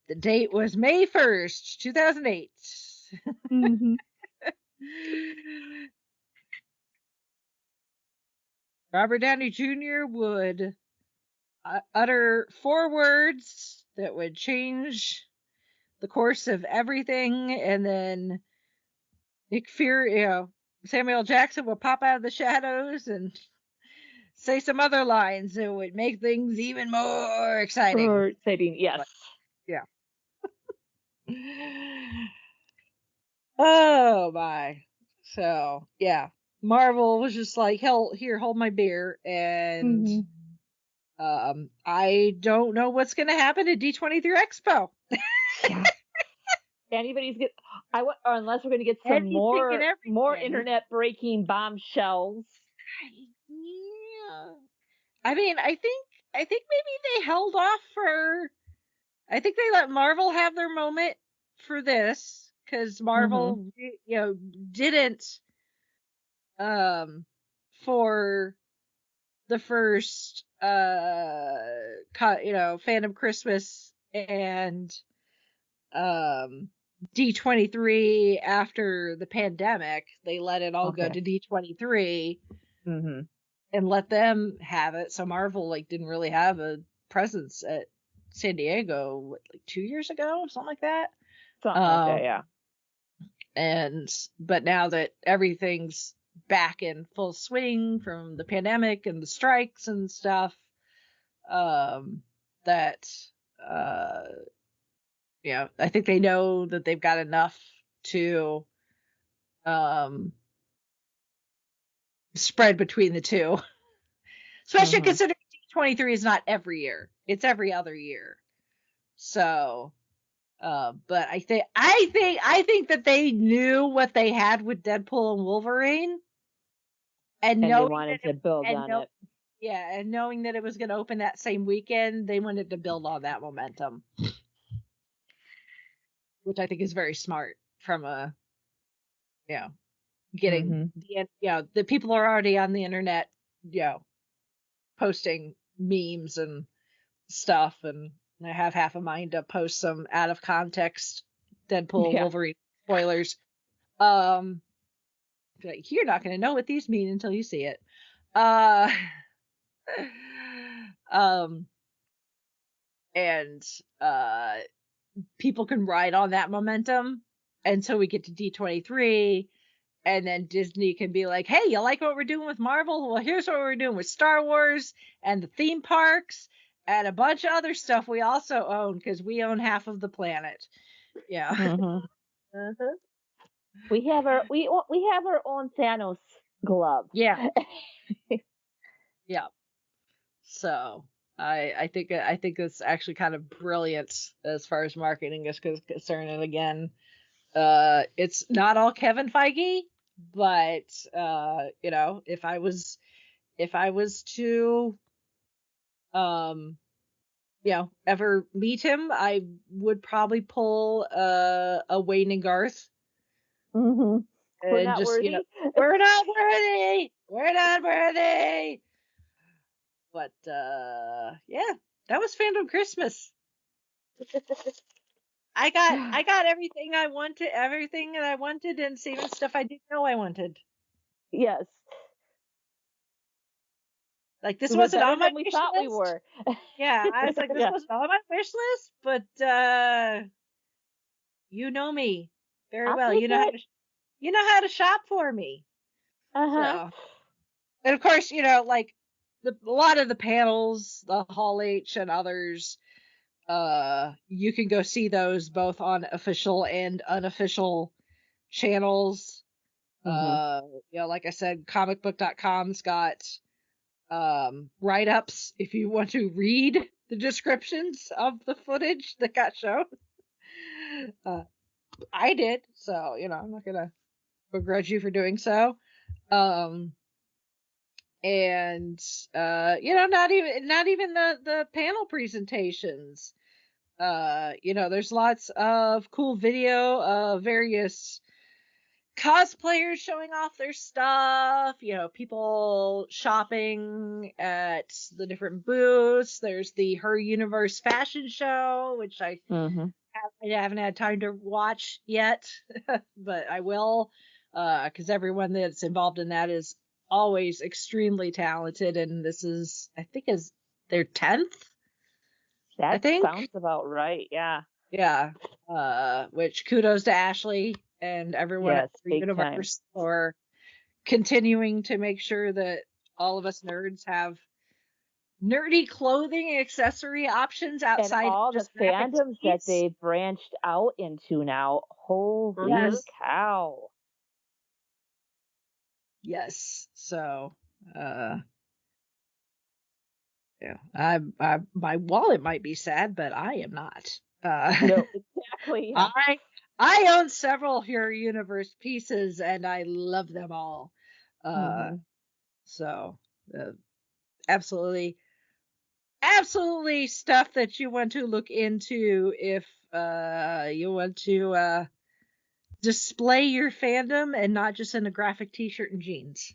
The date was May 1st, 2008. Robert Downey Jr. would utter 4 words that would change the course of everything, and then Nick Fury, Samuel Jackson would pop out of the shadows and say some other lines that would make things even more exciting. More exciting, yes. Yeah. Oh my. So yeah, Marvel was just like, hell, here, hold my beer, and I don't know what's gonna happen at D23 Expo. Yeah. Unless we're gonna get some more internet breaking bombshells. Yeah. I mean, I think maybe they held off for. I think they let Marvel have their moment for this, because Marvel, didn't for the first Fandom Christmas and D23 after the pandemic. They let it all go to D23 and let them have it. So Marvel didn't really have a presence at San Diego 2 years ago, something like that. Something like that, yeah. But now that everything's back in full swing from the pandemic and the strikes and stuff, I think they know that they've got enough to spread between the two, especially considering D23 is not every year; it's every other year. So, but I think that they knew what they had with Deadpool and Wolverine, and they wanted to build on it. Yeah, and knowing that it was going to open that same weekend, they wanted to build on that momentum, which I think is very smart from a, getting the people are already on the internet, posting memes and stuff, and I have half a mind to post some out of context Deadpool Wolverine spoilers. You're not going to know what these mean until you see it. And people can ride on that momentum until we get to D23, and then Disney can be like, hey, you like what we're doing with Marvel? Well, here's what we're doing with Star Wars and the theme parks and a bunch of other stuff we also own, because we own half of the planet. Yeah. We have our own Thanos glove. Yeah. Yeah. So, I think it's actually kind of brilliant as far as marketing is concerned. And again, it's not all Kevin Feige, but if I was to ever meet him, I would probably pull a Wayne and Garth. Mm-hmm. We're not worthy. We're not worthy. We're not worthy. But yeah, that was Fandom Christmas. I got everything I wanted, everything that I wanted, and even stuff I didn't know I wanted. Yes. Like this wasn't on my wish list. We were. Yeah, I was like, this wasn't on my wish list, but you know me very well. You know how to shop for me. So, and of course, like a lot of the panels, the Hall H and others, you can go see those both on official and unofficial channels. Like I said, comicbook.com's got write-ups if you want to read the descriptions of the footage that got shown. I did, so I'm not gonna begrudge you for doing so. And not even the panel presentations. There's lots of cool video of various cosplayers showing off their stuff, people shopping at the different booths. There's the Her Universe fashion show, which I haven't had time to watch yet, but I will, because everyone that's involved in that is always extremely talented, and this is, I think, is their 10th. That sounds about right, yeah. Yeah, which kudos to Ashley and everyone at the Universe for continuing to make sure that all of us nerds have nerdy clothing and accessory options outside and all of just the fandoms that they branched out into now. Holy cow. Yes. So, my wallet might be sad, but I am not. No, exactly. Yeah. I own several Her Universe pieces, and I love them all. So, absolutely stuff that you want to look into if you want to display your fandom and not just in a graphic t-shirt and jeans.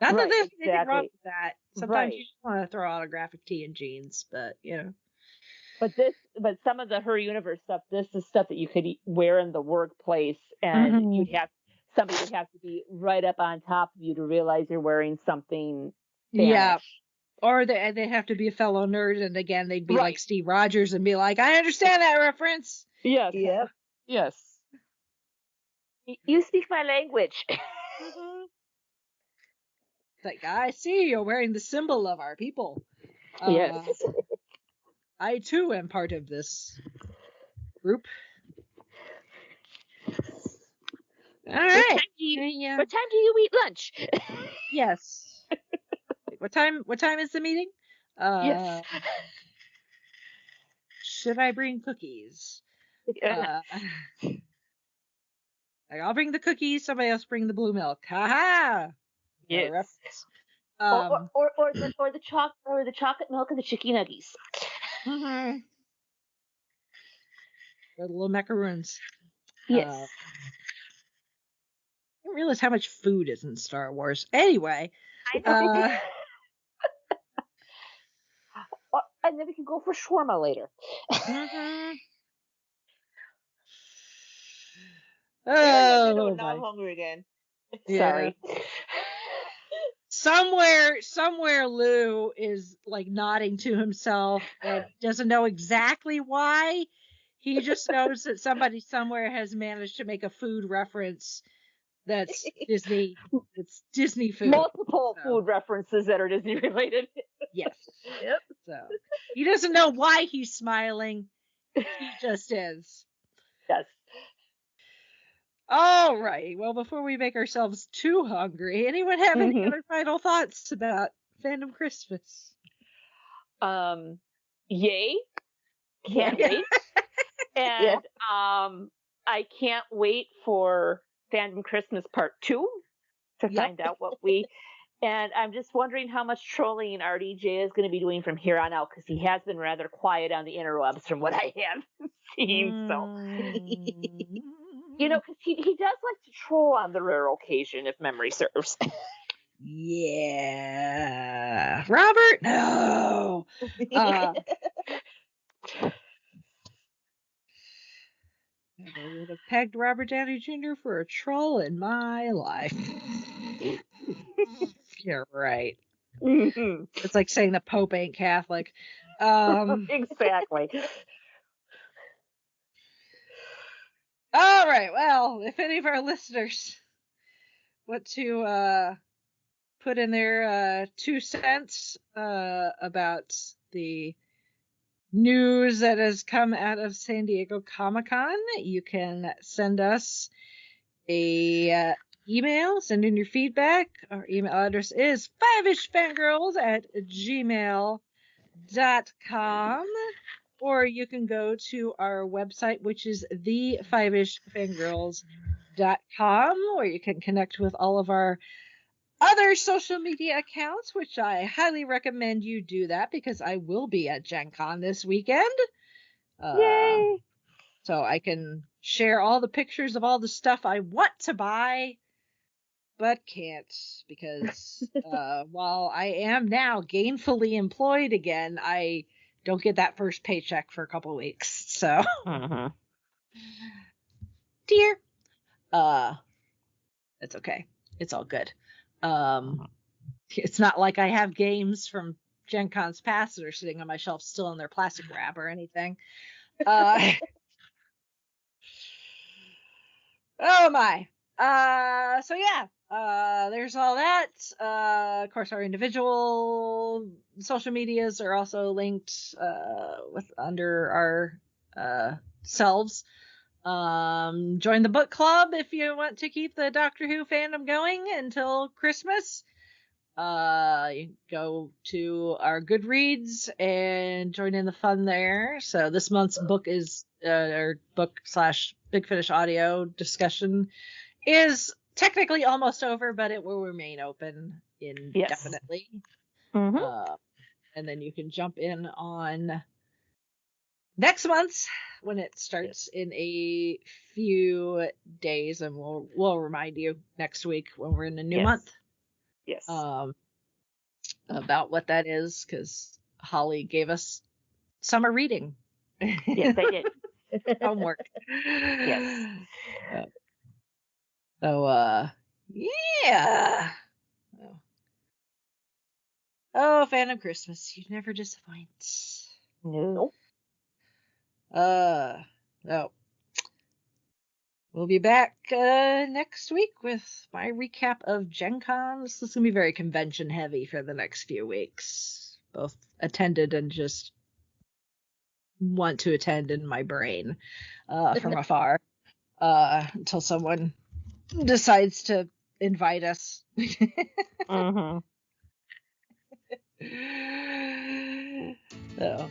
Not that there's anything wrong with that. Sometimes you just want to throw out a graphic tee and jeans, but But some of the Her Universe stuff, this is stuff that you could wear in the workplace, and somebody would have to be right up on top of you to realize you're wearing something Spanish. Yeah. Or they have to be a fellow nerd, and again, they'd be like Steve Rogers and be like, I understand that reference. Yes. Yep. Yes. You speak my language. Like, I see you're wearing the symbol of our people. Yes. I too am part of this group. All right. What time do you eat lunch? Yes. What time is the meeting? Yes. Should I bring cookies? I'll bring the cookies. Somebody else bring the blue milk. Ha-ha! Yes. Or the chocolate milk and the chicken nuggies. The little macaroons. Yes. I didn't realize how much food is in Star Wars. Anyway. I know. And then we can go for shawarma later. Oh, now I'm hungry again. Yeah. Sorry. Somewhere Lou is like nodding to himself and doesn't know exactly why. He just knows that somebody somewhere has managed to make a food reference that's Disney. It's Disney food. Multiple food references that are Disney related. Yes. Yep. So he doesn't know why he's smiling. He just is. Yes. All right. Well, before we make ourselves too hungry, anyone have any other final thoughts about Fandom Christmas? Yay. Can't wait. And I can't wait for Fandom Christmas Part 2 to find out what we... And I'm just wondering how much trolling RDJ is going to be doing from here on out, because he has been rather quiet on the interwebs from what I have seen. So, you know, because he does like to troll on the rare occasion, if memory serves. Yeah. Robert? No. I would have pegged Robert Downey Jr. for a troll in my life. You're right. It's like saying the Pope ain't Catholic. Exactly. All right. Well, if any of our listeners want to put in their 2 cents about the news that has come out of San Diego Comic-Con, you can send us a email, send in your feedback. Our email address is fiveishfangirls@gmail.com, or you can go to our website, which is thefivishfangirls.com, where you can connect with all of our other social media accounts, which I highly recommend you do that, because I will be at Gen Con this weekend. Yay! So I can share all the pictures of all the stuff I want to buy, but can't, because while I am now gainfully employed again, I don't get that first paycheck for a couple of weeks. So, dear, it's okay. It's all good. It's not like I have games from Gen Con's past that are sitting on my shelf still in their plastic wrap or anything. Oh my. So yeah, there's all that. Of course, our individual social medias are also linked under our selves. Join the book club if you want to keep the Doctor Who fandom going until Christmas. You can go to our Goodreads and join in the fun there. So this month's book is our book/Big Finish audio discussion is technically almost over, but it will remain open indefinitely. And then you can jump in on next month when it starts in a few days, and we'll remind you next week when we're in a new month. Yes. About what that is, because Holly gave us summer reading. Yes, I did. Homework. Yes. So, yeah. Oh, Fandom Christmas. You never disappoint. Nope. No. We'll be back next week with my recap of Gen Con. This is going to be very convention heavy for the next few weeks. Both attended and just want to attend in my brain from afar until someone decides to invite us. So,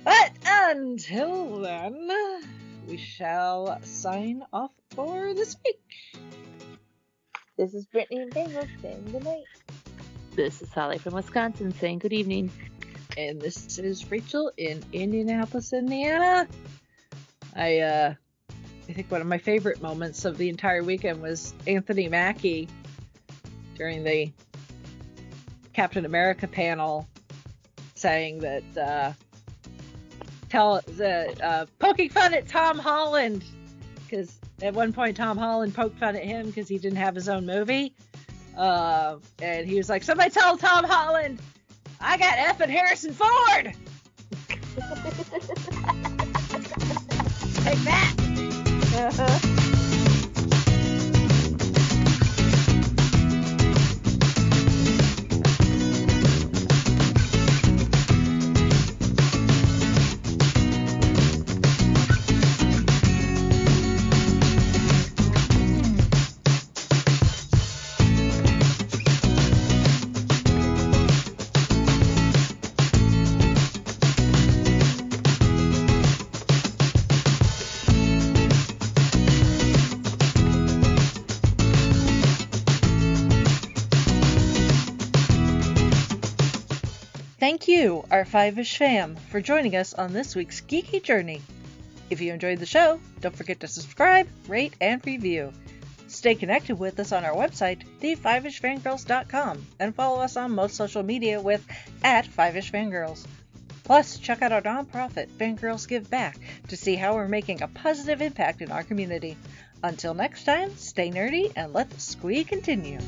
but until then, we shall sign off for this week. This is Brittany and Bangles saying good night. This is Holly from Wisconsin saying good evening. And this is Rachel in Indianapolis, Indiana. I think one of my favorite moments of the entire weekend was Anthony Mackie during the Captain America panel saying that poking fun at Tom Holland, because at one point Tom Holland poked fun at him because he didn't have his own movie, and he was like, somebody tell Tom Holland I got effing Harrison Ford. Take that. thank you, our Fiveish fam, for joining us on this week's geeky journey. If you enjoyed the show, don't forget to subscribe, rate, and review. Stay connected with us on our website, theFiveishFangirls.com, and follow us on most social media with @FiveishFangirls. Plus, check out our nonprofit, Fangirls Give Back, to see how we're making a positive impact in our community. Until next time, stay nerdy and let the squee continue.